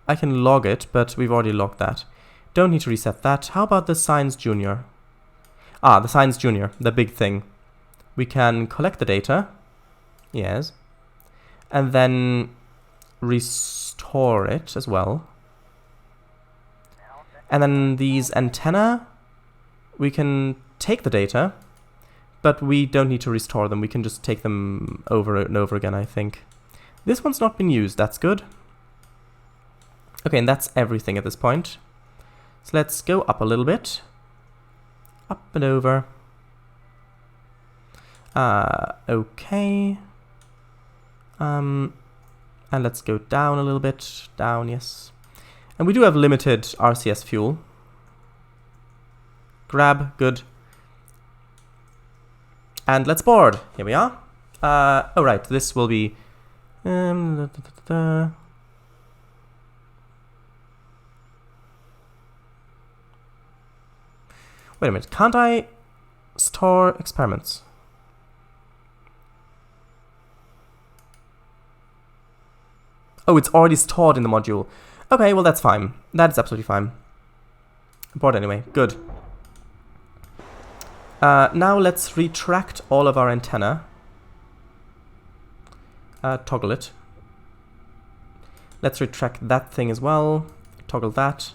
I can log it, but we've already logged that. Don't need to reset that. How about the Science Junior? Ah, the Science Junior, the big thing. We can collect the data. Yes. And then restore it as well. And then these antenna, we can take the data, but we don't need to restore them. We can just take them over and over again, I think. This one's not been used. That's good. Okay, and that's everything at this point. So let's go up a little bit. Up and over. Okay. And let's go down a little bit. Down, yes. And we do have limited RCS fuel. Grab, good. And let's board. Here we are. Oh right, this will be... Wait a minute, can't I store experiments? Oh, it's already stored in the module. Okay, well that's fine. That is absolutely fine. Board anyway, good. Now let's retract all of our antenna. Toggle it. Let's retract that thing as well. Toggle that.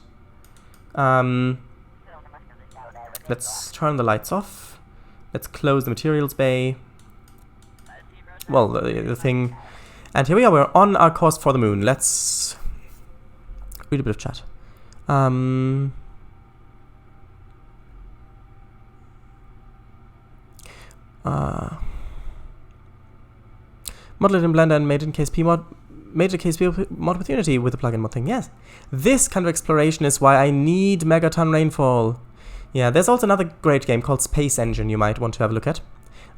Let's turn the lights off. Let's close the materials bay. Well, the thing. And here we are, we're on our course for the moon. Let's read a bit of chat. Model it in Blender and made it in KSP mod. Made a KSP mod with Unity with the plugin mod thing. Yes, this kind of exploration is why I need Megaton Rainfall. Yeah, there's also another great game called Space Engine you might want to have a look at.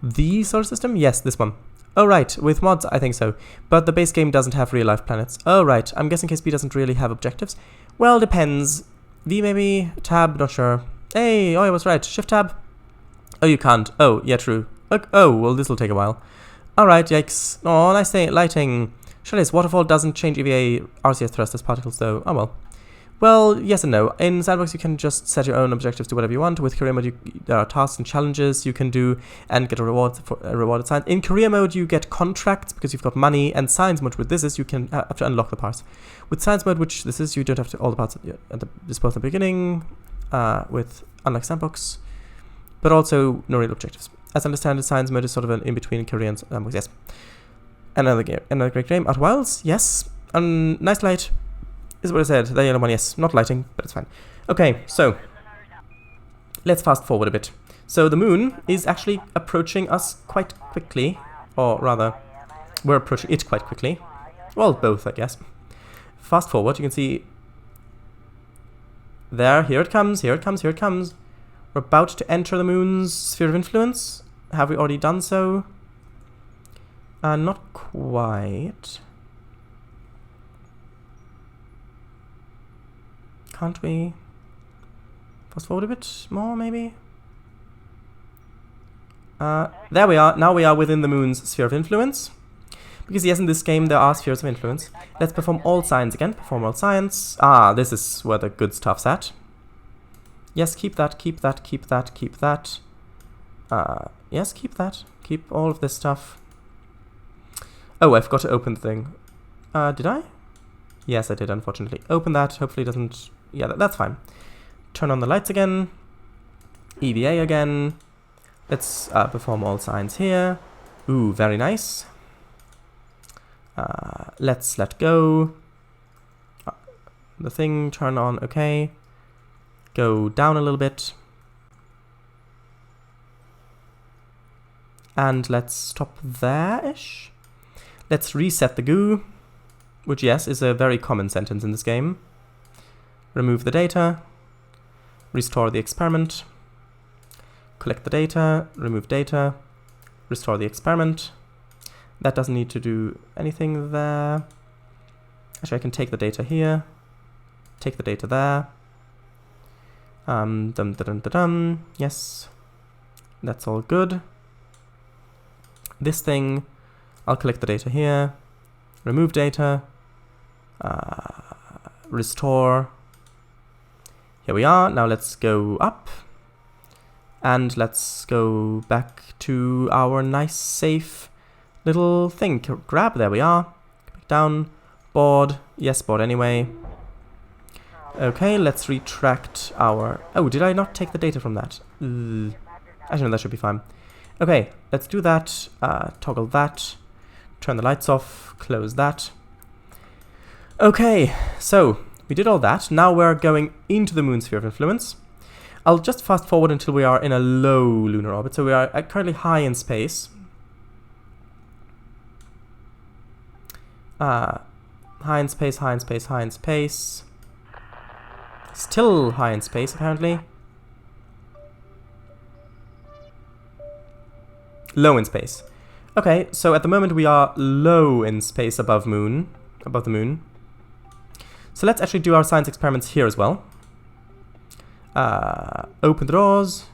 The solar system? Yes, this one. Oh, right. With mods, I think so. But the base game doesn't have real-life planets. Oh, right. I'm guessing KSP doesn't really have objectives. Well, depends. V maybe? Tab? Not sure. Hey! Oh, I was right. Shift tab? Oh, you can't. Oh, yeah, true. Oh, well, this will take a while. Alright, yikes. Oh, nice thing. Lighting. Sure is. Waterfall doesn't change EVA RCS thrust as particles, though. Oh, well. Well, yes and no. In Sandbox, you can just set your own objectives to whatever you want. With career mode, there are tasks and challenges you can do and get a reward for rewarded signs. In career mode, you get contracts because you've got money, and science mode, with this is you can have to unlock the parts. With science mode, which this is, you don't have to all the parts at the disposal at the beginning. With unlike Sandbox, but also no real objectives. As I understand it, science mode is sort of an in-between career and Sandbox. Yes. Another great game. Outer Wilds, yes. Nice light. Is what I said. The yellow one, yes. Not lighting, but it's fine. Okay, so let's fast forward a bit. So the moon is actually approaching us quite quickly. Or rather, we're approaching it quite quickly. Well, both, I guess. Fast forward, you can see there, here it comes, here it comes, here it comes. We're about to enter the moon's sphere of influence. Have we already done so? Not quite. Can't we fast forward a bit more, maybe? There we are. Now we are within the moon's sphere of influence. Because yes, in this game there are spheres of influence. Let's perform all science again. Perform all science. Ah, this is where the good stuff's at. Yes, keep that, keep that, keep that, keep that. Yes, keep that. Keep all of this stuff. Oh, I forgot to open the thing. Did I? Yes, I did, unfortunately. Open that. Hopefully it doesn't... Yeah, that's fine. Turn on the lights again. EVA again. Let's perform all science here. Ooh, very nice. Let's let go. The thing, turn on, okay. Go down a little bit. And let's stop there-ish. Let's reset the goo. Which, yes, is a very common sentence in this game. Remove the data. Restore the experiment. Collect the data. Remove data. Restore the experiment. That doesn't need to do anything there. Actually, I can take the data here. Take the data there. Yes. That's all good. This thing, I'll collect the data here. Remove data. Restore. Here we are. Now let's go up. And let's go back to our nice, safe little thing. Grab, there we are. Back down. Board. Yes, board anyway. Okay, let's retract our... Oh, did I not take the data from that? Actually, no, that should be fine. Okay, let's do that. Toggle that. Turn the lights off. Close that. Okay, so we did all that. Now we're going into the moon's sphere of influence. I'll just fast forward until we are in a low lunar orbit. So we are currently high in space. High in space, high in space, high in space. Still high in space, apparently. Low in space. Okay, so at the moment we are low in space above the moon. So let's actually do our science experiments here as well. Open the doors.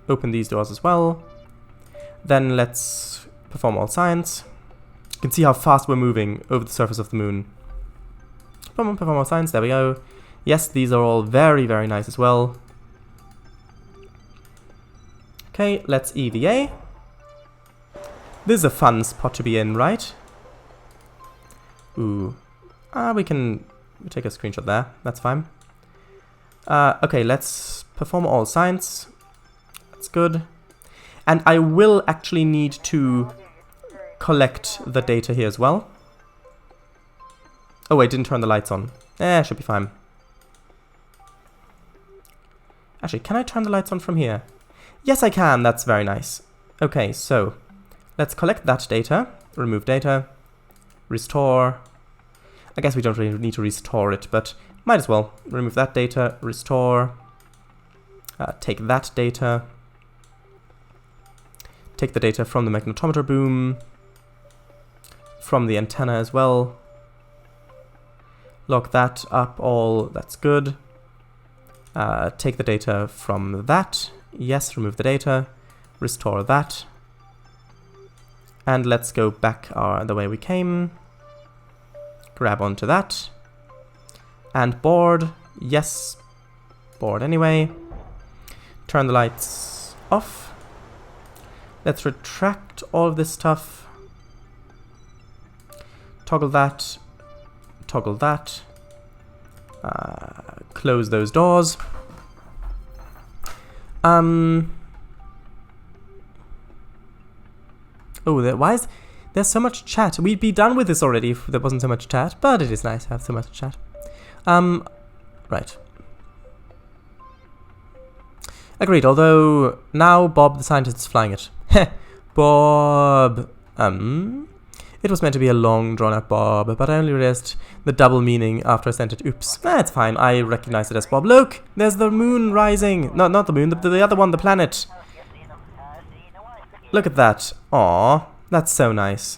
Open these doors as well. Then let's perform all science. You can see how fast we're moving over the surface of the moon. Perform all science, there we go. Yes, these are all very, very nice as well. Okay, let's EVA. This is a fun spot to be in, right? Ooh. We can take a screenshot there. That's fine. Okay, let's perform all science. That's good. And I will actually need to collect the data here as well. Oh, I didn't turn the lights on. Should be fine. Actually, can I turn the lights on from here? Yes, I can. That's very nice. Okay, so let's collect that data. Remove data. Restore. I guess we don't really need to restore it, but might as well. Remove that data. Restore. Take that data. Take the data from the magnetometer boom, from the antenna as well. Lock that up, all that's good. Take the data from that. Yes, remove the data. Restore that. And let's go back the way we came. Grab onto that. And board. Yes. Board anyway. Turn the lights off. Let's retract all of this stuff. Toggle that. Toggle that. Close those doors. Oh, why is there's so much chat? We'd be done with this already if there wasn't so much chat, but it is nice to have so much chat. Right. Agreed, although now Bob the scientist is flying it. Heh, Bob. It was meant to be a long drawn-out Bob, but I only realized the double meaning after I sent it. Oops. That's fine, I recognize it as Bob. Look! There's the moon rising! No, not the moon, the other one, the planet. Look at that. Aww, that's so nice.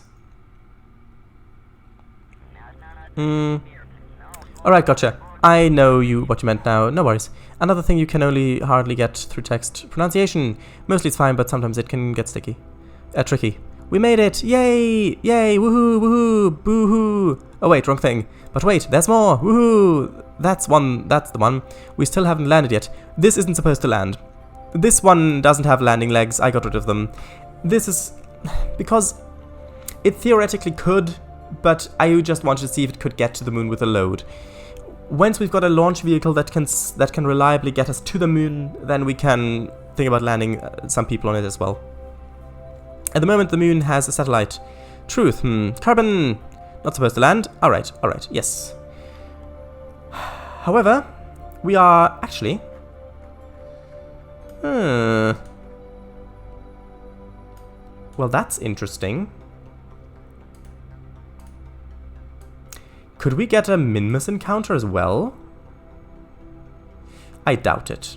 Alright, gotcha. I know what you meant now, no worries. Another thing you can only hardly get through text. Pronunciation. Mostly it's fine, but sometimes it can get tricky. We made it! Yay! Yay! Woohoo! Woohoo! Boo-hoo! Oh wait, wrong thing. But wait, there's more! Woohoo! That's the one. We still haven't landed yet. This isn't supposed to land. This one doesn't have landing legs. I got rid of them. This is because it theoretically could, but I just wanted to see if it could get to the moon with a load. Once we've got a launch vehicle that can reliably get us to the moon, then we can think about landing some people on it as well. At the moment, the moon has a satellite. Truth. Carbon. Not supposed to land. Alright, yes. However, we are actually... Well, that's interesting. Could we get a Minmus encounter as well? I doubt it.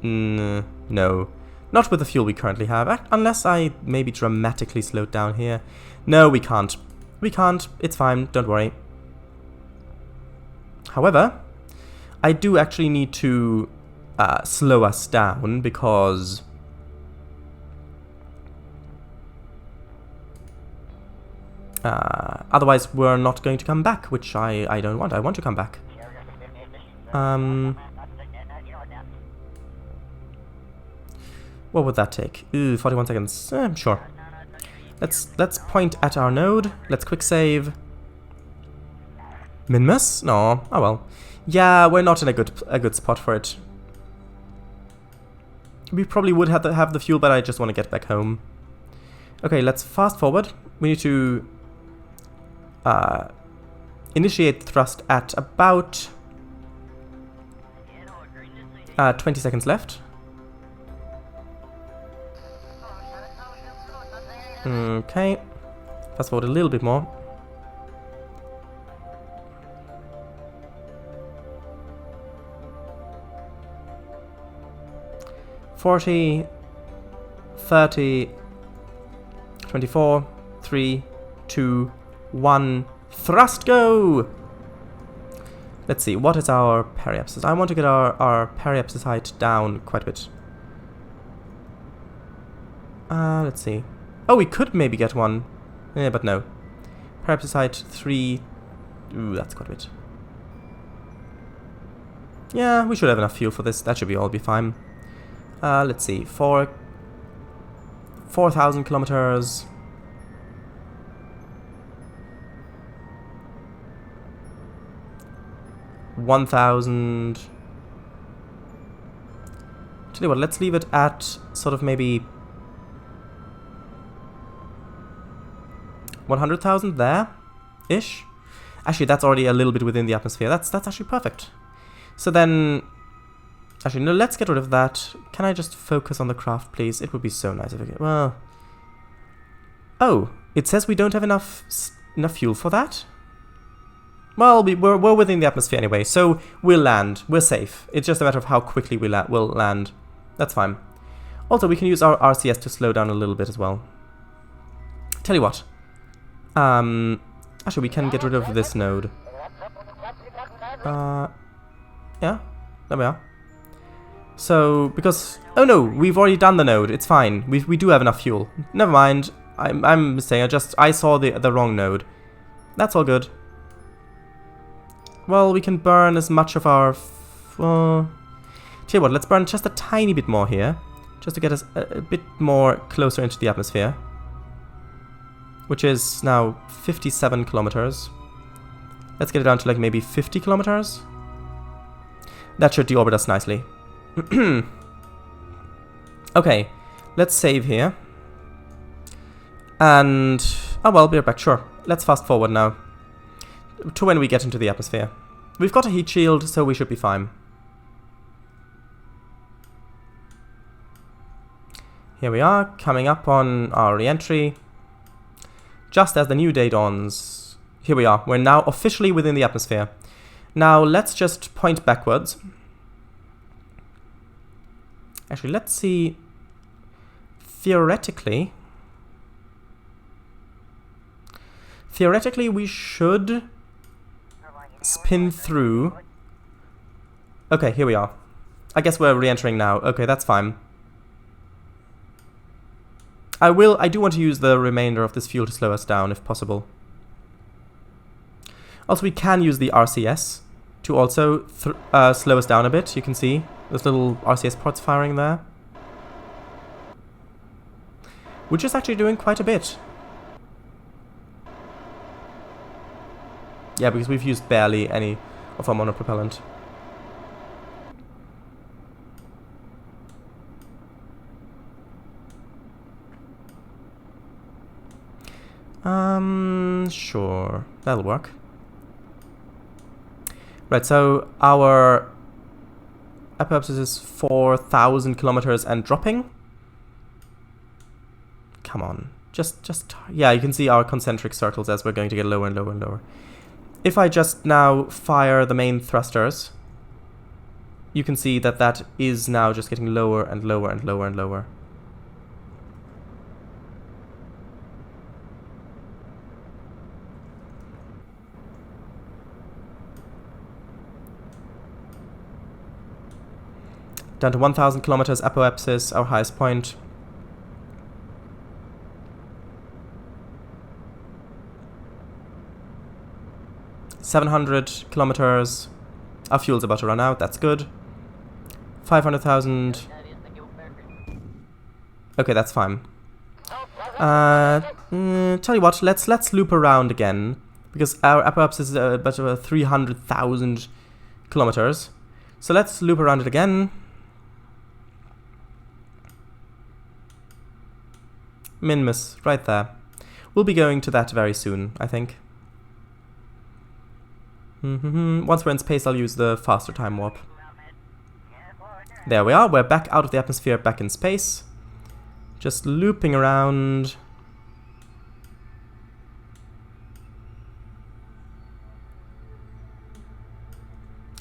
No. Not with the fuel we currently have, unless I maybe dramatically slowed down here. No, we can't. We can't. It's fine. Don't worry. However, I do actually need to slow us down because... otherwise we're not going to come back, which I don't want. I want to come back. What would that take? 41 seconds. Sure. Let's point at our node. Let's quick save. Minmus? No. Oh well. Yeah, we're not in a good spot for it. We probably would have the fuel, but I just want to get back home. Okay, let's fast forward. We need to initiate thrust at about 20 seconds left. Okay. Fast forward a little bit more. $40, 30, 24, 3, 2, 1. Thrust go! Let's see, what is our periapsis? I want to get our periapsis height down quite a bit. Let's see. Oh, we could maybe get one. Yeah, but no. Periapsis height 3. Ooh, that's quite a bit. Yeah, we should have enough fuel for this. That should all be fine. Let's see. 4,000 kilometers. 1,000. Tell you what, let's leave it at sort of maybe 100,000 there-ish. Actually, that's already a little bit within the atmosphere. That's actually perfect. So then, actually, no, let's get rid of that. Can I just focus on the craft, please? It would be so nice if I could. Well, oh, it says we don't have enough fuel for that. Well, we're within the atmosphere anyway, so we'll land. We're safe. It's just a matter of how quickly we'll land. That's fine. Also, we can use our RCS to slow down a little bit as well. Tell you what. Actually, we can get rid of this node. Yeah, there we are. So, because... Oh no, we've already done the node. It's fine. We do have enough fuel. Never mind. I'm saying I saw the wrong node. That's all good. Well, we can burn as much of our... Tell you what, let's burn just a tiny bit more here. Just to get us a bit more closer into the atmosphere. Which is now 57 kilometers. Let's get it down to like maybe 50 kilometers. That should deorbit us nicely. Okay, let's save here. And... Oh well, be right back, sure. Let's fast forward now. To when we get into the atmosphere. We've got a heat shield, so we should be fine. Here we are, coming up on our re-entry. Just as the new day dawns. Here we are, we're now officially within the atmosphere. Now let's just point backwards. Actually, let's see. Theoretically, we should spin through. Okay, here we are. I guess we're re-entering now. Okay, that's fine. I do want to use the remainder of this fuel to slow us down, if possible. Also, we can use the RCS to also slow us down a bit. You can see those little RCS pods firing there. Which is actually doing quite a bit. Yeah, because we've used barely any of our monopropellant. Sure. That'll work. Right, so our apoapsis is 4,000 kilometers and dropping. Come on. Just... Yeah, you can see our concentric circles as we're going to get lower and lower and lower. If I just now fire the main thrusters, you can see that that is now just getting lower and lower and lower and lower. Down to 1,000 kilometers apoapsis, our highest point. $700 kilometers. Our fuel's about to run out, that's good. 500,000. Okay, that's fine. Tell you what, let's loop around again. Because our apoapsis is about 300,000 kilometers. So let's loop around it again. Min-miss, right there. We'll be going to that very soon, I think. Once we're in space, I'll use the faster time warp. There we are, we're back out of the atmosphere, back in space. Just looping around.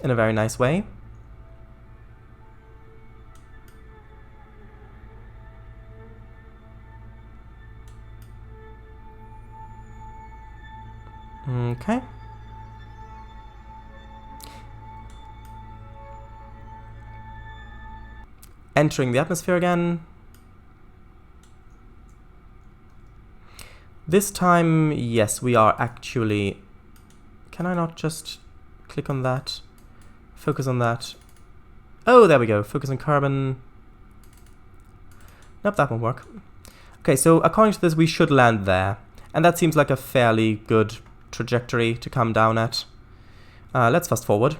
In a very nice way. Okay. Entering the atmosphere again. This time, yes, we are actually... Can I not just click on that? Focus on that. Oh, there we go. Focus on carbon. Nope, that won't work. Okay, so according to this, we should land there. And that seems like a fairly good trajectory to come down at. Let's fast forward.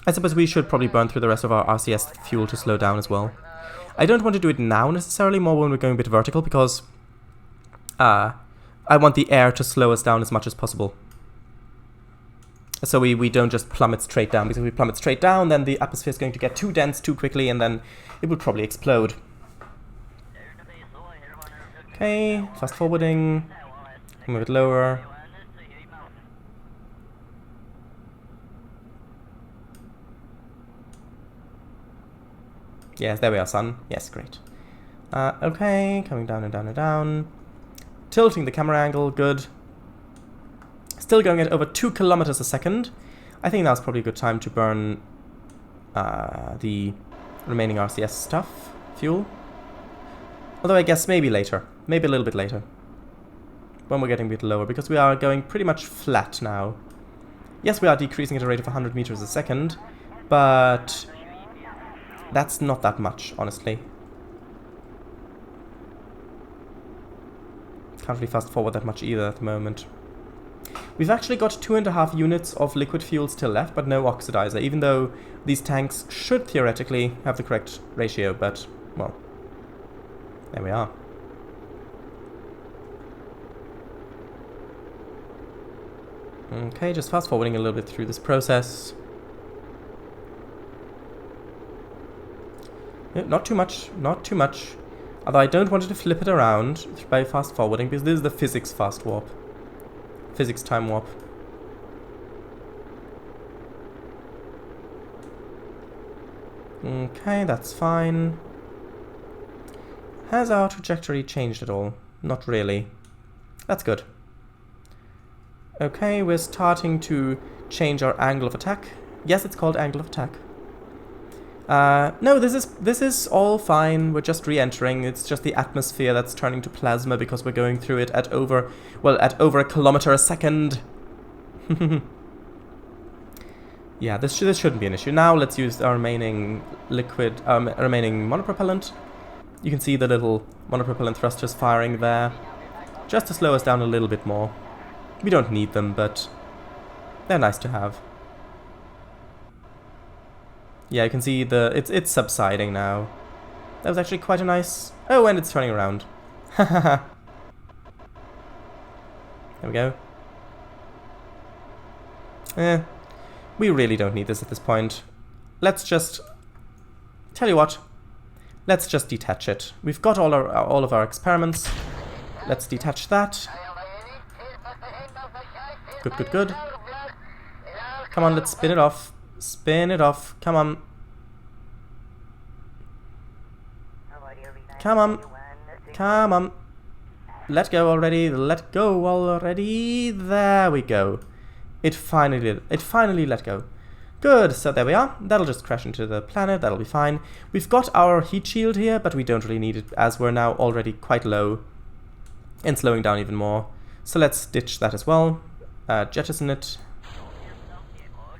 I suppose we should probably burn through the rest of our RCS fuel to slow down as well. I don't want to do it now necessarily, more when we're going a bit vertical, because I want the air to slow us down as much as possible. So we don't just plummet straight down, because if we plummet straight down, then the atmosphere is going to get too dense too quickly, and then it will probably explode. Okay, fast forwarding, move it lower. Yes, there we are, son. Yes, great. Okay, coming down and down and down. Tilting the camera angle, good. Still going at over 2 kilometers a second. I think now's probably a good time to burn the remaining RCS stuff, fuel. Although I guess maybe later, maybe a little bit later. When we're getting a bit lower, because we are going pretty much flat now. Yes, we are decreasing at a rate of 100 meters a second, but that's not that much, honestly. Can't really fast forward that much either at the moment. We've actually got 2.5 units of liquid fuel still left, but no oxidizer, even though these tanks should theoretically have the correct ratio, but, well, there we are. Okay, just fast forwarding a little bit through this process. Not too much, not too much. Although I don't want it to flip it around by fast forwarding, because this is the physics fast warp. Physics time warp. Okay, that's fine. Has our trajectory changed at all? Not really. That's good. Okay, we're starting to change our angle of attack. Yes, it's called angle of attack. No, this is all fine. We're just re-entering. It's just the atmosphere that's turning to plasma because we're going through it at over, well, at over 1 kilometer a second. Yeah, this shouldn't be an issue. Now let's use our remaining liquid, remaining monopropellant. You can see the little monopropellant thrusters firing there, just to slow us down a little bit more. We don't need them, but they're nice to have. Yeah, you can see it's subsiding now. That was actually quite a nice... Oh, and it's turning around. There we go. We really don't need this at this point. Let's just... Tell you what. Let's just detach it. We've got all of our experiments. Let's detach that. Good, good, good. Come on, let's spin it off. Spin it off. Come on. Come on. Come on. Let go already. Let go already. There we go. It finally let go. Good, so there we are. That'll just crash into the planet. That'll be fine. We've got our heat shield here, but we don't really need it as we're now already quite low and slowing down even more. So let's ditch that as well. Jettison it.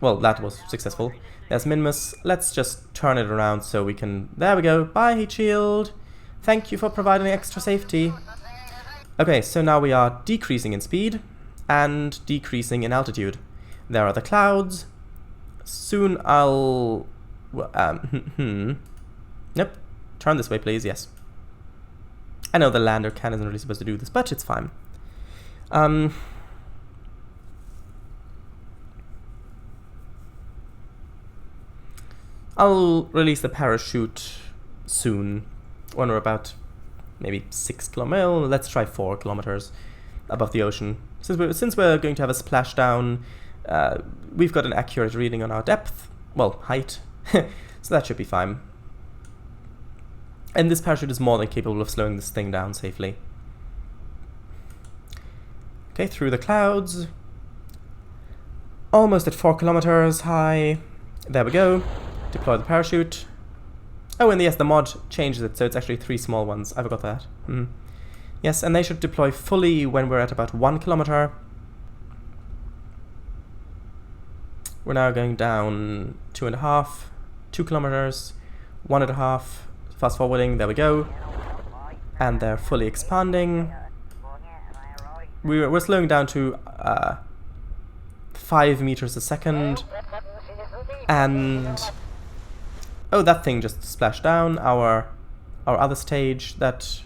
Well, that was successful. There's Minmus. Let's just turn it around so we can... There we go. Bye, heat shield. Thank you for providing extra safety. Okay, so now we are decreasing in speed and decreasing in altitude. There are the clouds. Soon I'll... Yep. Turn this way, please. Yes. I know the lander can isn't really supposed to do this, but it's fine. I'll release the parachute soon, when we're about maybe 6 kilometers. Let's try 4 kilometers above the ocean. Since we're going to have a splashdown, we've got an accurate reading on our depth, well, height, so that should be fine. And this parachute is more than capable of slowing this thing down safely. Okay, through the clouds. Almost at 4 kilometers high. There we go. Deploy the parachute. Oh, and yes, the mod changes it, so it's actually 3 small ones. I forgot that. Yes, and they should deploy fully when we're at about 1 kilometer. We're now going down 2.5, 2 kilometers, 1.5. Fast forwarding, there we go. And they're fully expanding. We're slowing down to 5 meters a second. And... oh, that thing just splashed down. Our other stage that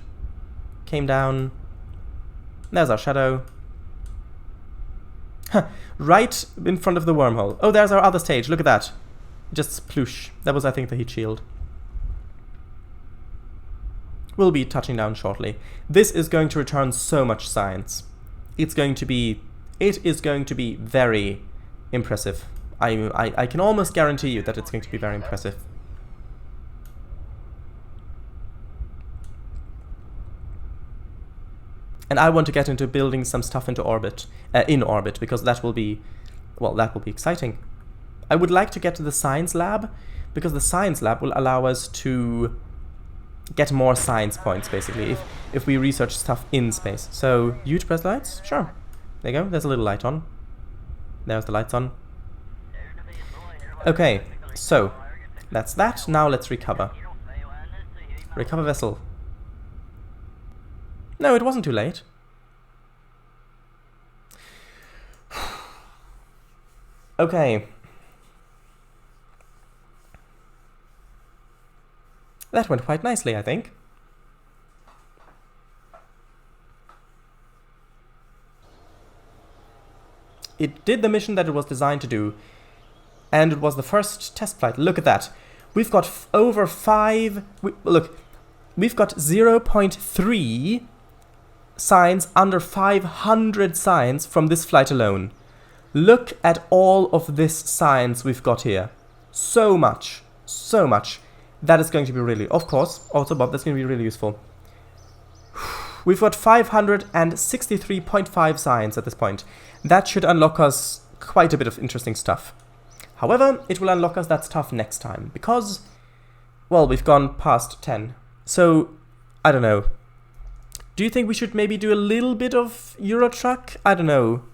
came down. There's our shadow. Right in front of the wormhole. Oh, there's our other stage. Look at that. Just sploosh. That was, I think, the heat shield. We'll be touching down shortly. This is going to return so much science. It is going to be very impressive. I can almost guarantee you that it's going to be very impressive. And I want to get into building some stuff into orbit, in orbit, because that will be, well, that will be exciting. I would like to get to the science lab, because the science lab will allow us to get more science points, basically, if we research stuff in space. So, you to press lights? Sure. There you go, there's a little light on. There's the lights on. Okay, so, that's that. Now let's recover. Recover vessel. No, it wasn't too late. Okay. That went quite nicely, I think. It did the mission that it was designed to do. And it was the first test flight. Look at that. We've got over 5... look, we've got 0.3 signs under 500 signs from this flight alone. Look at all of this science we've got here. So much. So much. That is going to be really... Of course, also Bob, that's going to be really useful. We've got 563.5 signs at this point. That should unlock us quite a bit of interesting stuff. However, it will unlock us that stuff next time. Because, well, we've gone past 10. So, I don't know. Do you think we should maybe do a little bit of Eurotruck? I don't know.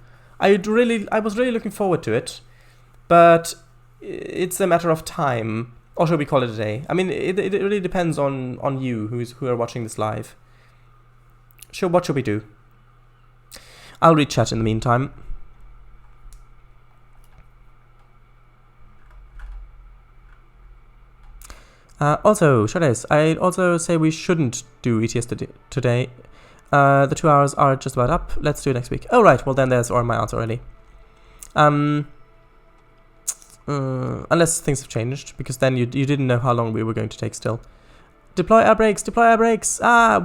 I was really looking forward to it, but it's a matter of time. Or should we call it a day? I mean, it really depends on you who are watching this live. Sure, what should we do? I'll read chat in the meantime. Also, Shadows, I'd also say we shouldn't do ETS today. The 2 hours are just about up. Let's do it next week. Oh, right. Well, then there's my answer already. Unless things have changed, because then you didn't know how long we were going to take still. Deploy air brakes! Deploy air brakes! Ah,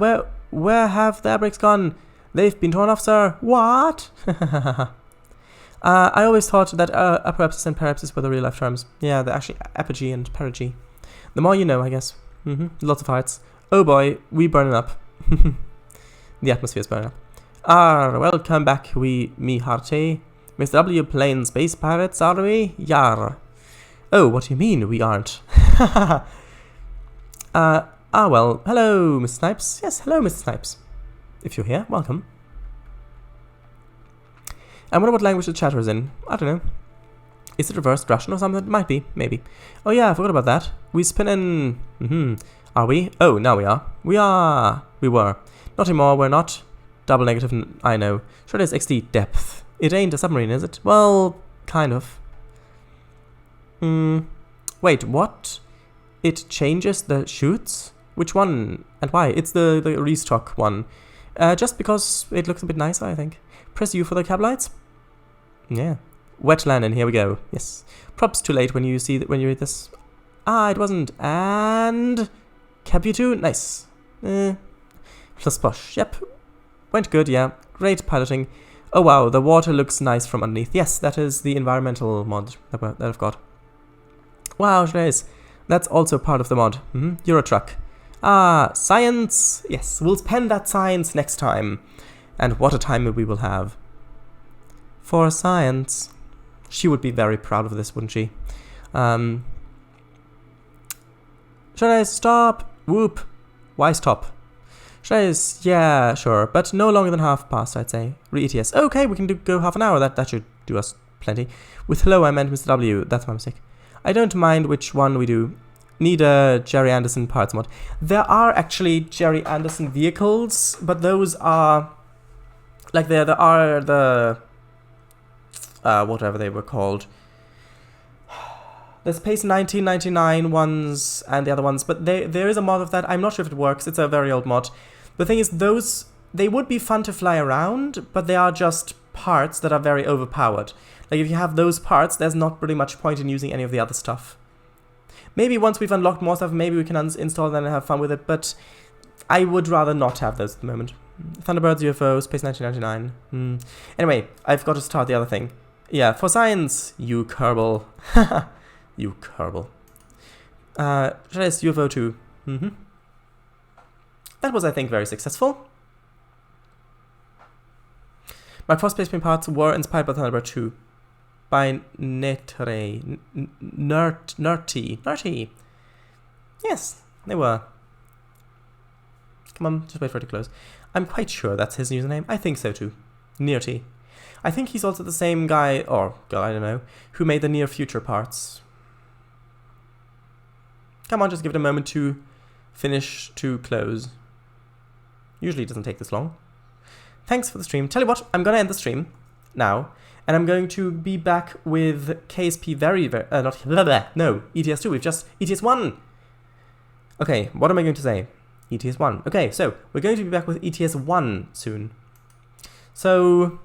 where have the air brakes gone? They've been torn off, sir. What? I always thought that apoapsis and parapsis were the real life terms. Yeah, they're actually apogee and perigee. The more you know, I guess. Lots of hearts. Oh boy, we burning up. The atmosphere's burning up. Welcome back, me hearty. Mr. W playing space pirates, are we? Yar. Oh, what do you mean we aren't? Well, hello, Mr. Snipes. Yes, hello, Mr. Snipes. If you're here, welcome. I wonder what language the chatter is in. I don't know. Is it reversed Russian or something? Might be, maybe. Oh yeah, I forgot about that. We spin in... Are we? Oh, now we are. We are. We were. Not anymore, we're not. Double negative, I know. Sure, there's XD depth. It ain't a submarine, is it? Well, kind of. Wait, what? It changes the chutes? Which one and why? It's the restock one. Just because it looks a bit nicer, I think. Press U for the cab lights. Yeah. Wet landing, here we go. Yes. Props too late when you read this. It wasn't. And cab U2, nice. Plus push. Yep. Went good, yeah. Great piloting. Oh wow, the water looks nice from underneath. Yes, that is the environmental mod that I've got. Wow, it is. That's also part of the mod. Eurotruck. Science! Yes, we'll spend that science next time. And what a time we will have. For science. She would be very proud of this, wouldn't she? Should I stop? Whoop. Why stop? Should I... Yeah, sure. But no longer than half past, I'd say. Re-ETS. Okay, we can go half an hour. That should do us plenty. With hello, I meant Mr. W. That's my mistake. I don't mind which one we do. Need a Jerry Anderson parts mod. There are actually Jerry Anderson vehicles, but those are... Like, there are the... whatever they were called. The Space 1999 ones and the other ones, but there is a mod of that. I'm not sure if it works. It's a very old mod. The thing is, those, they would be fun to fly around, but they are just parts that are very overpowered. Like, if you have those parts, there's not really much point in using any of the other stuff. Maybe once we've unlocked more stuff, maybe we can install them and have fun with it, but I would rather not have those at the moment. Thunderbirds, UFO, Space 1999. Anyway, I've got to start the other thing. Yeah, for science, you Kerbal. You Kerbal. Should I use UFO 2? That was, I think, very successful. My first placement parts were inspired by Thunderbird 2 by Nerty. Yes, they were. Come on, just wait for it to close. I'm quite sure that's his username. I think so too. Nerty. I think he's also the same guy, or girl, I don't know, who made the near future parts. Come on, just give it a moment to finish to close. Usually it doesn't take this long. Thanks for the stream. Tell you what, I'm going to end the stream now, and I'm going to be back with KSP ETS2. We've just ETS1. Okay, what am I going to say? ETS1. Okay, so we're going to be back with ETS1 soon. So,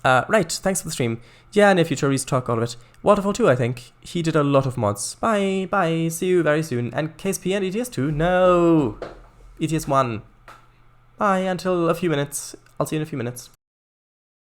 right, thanks for the stream. Yeah, near future, restock all of it. Waterfall 2, I think. He did a lot of mods. Bye, bye, see you very soon. And KSP and ETS2? No! ETS1. Bye, until a few minutes. I'll see you in a few minutes.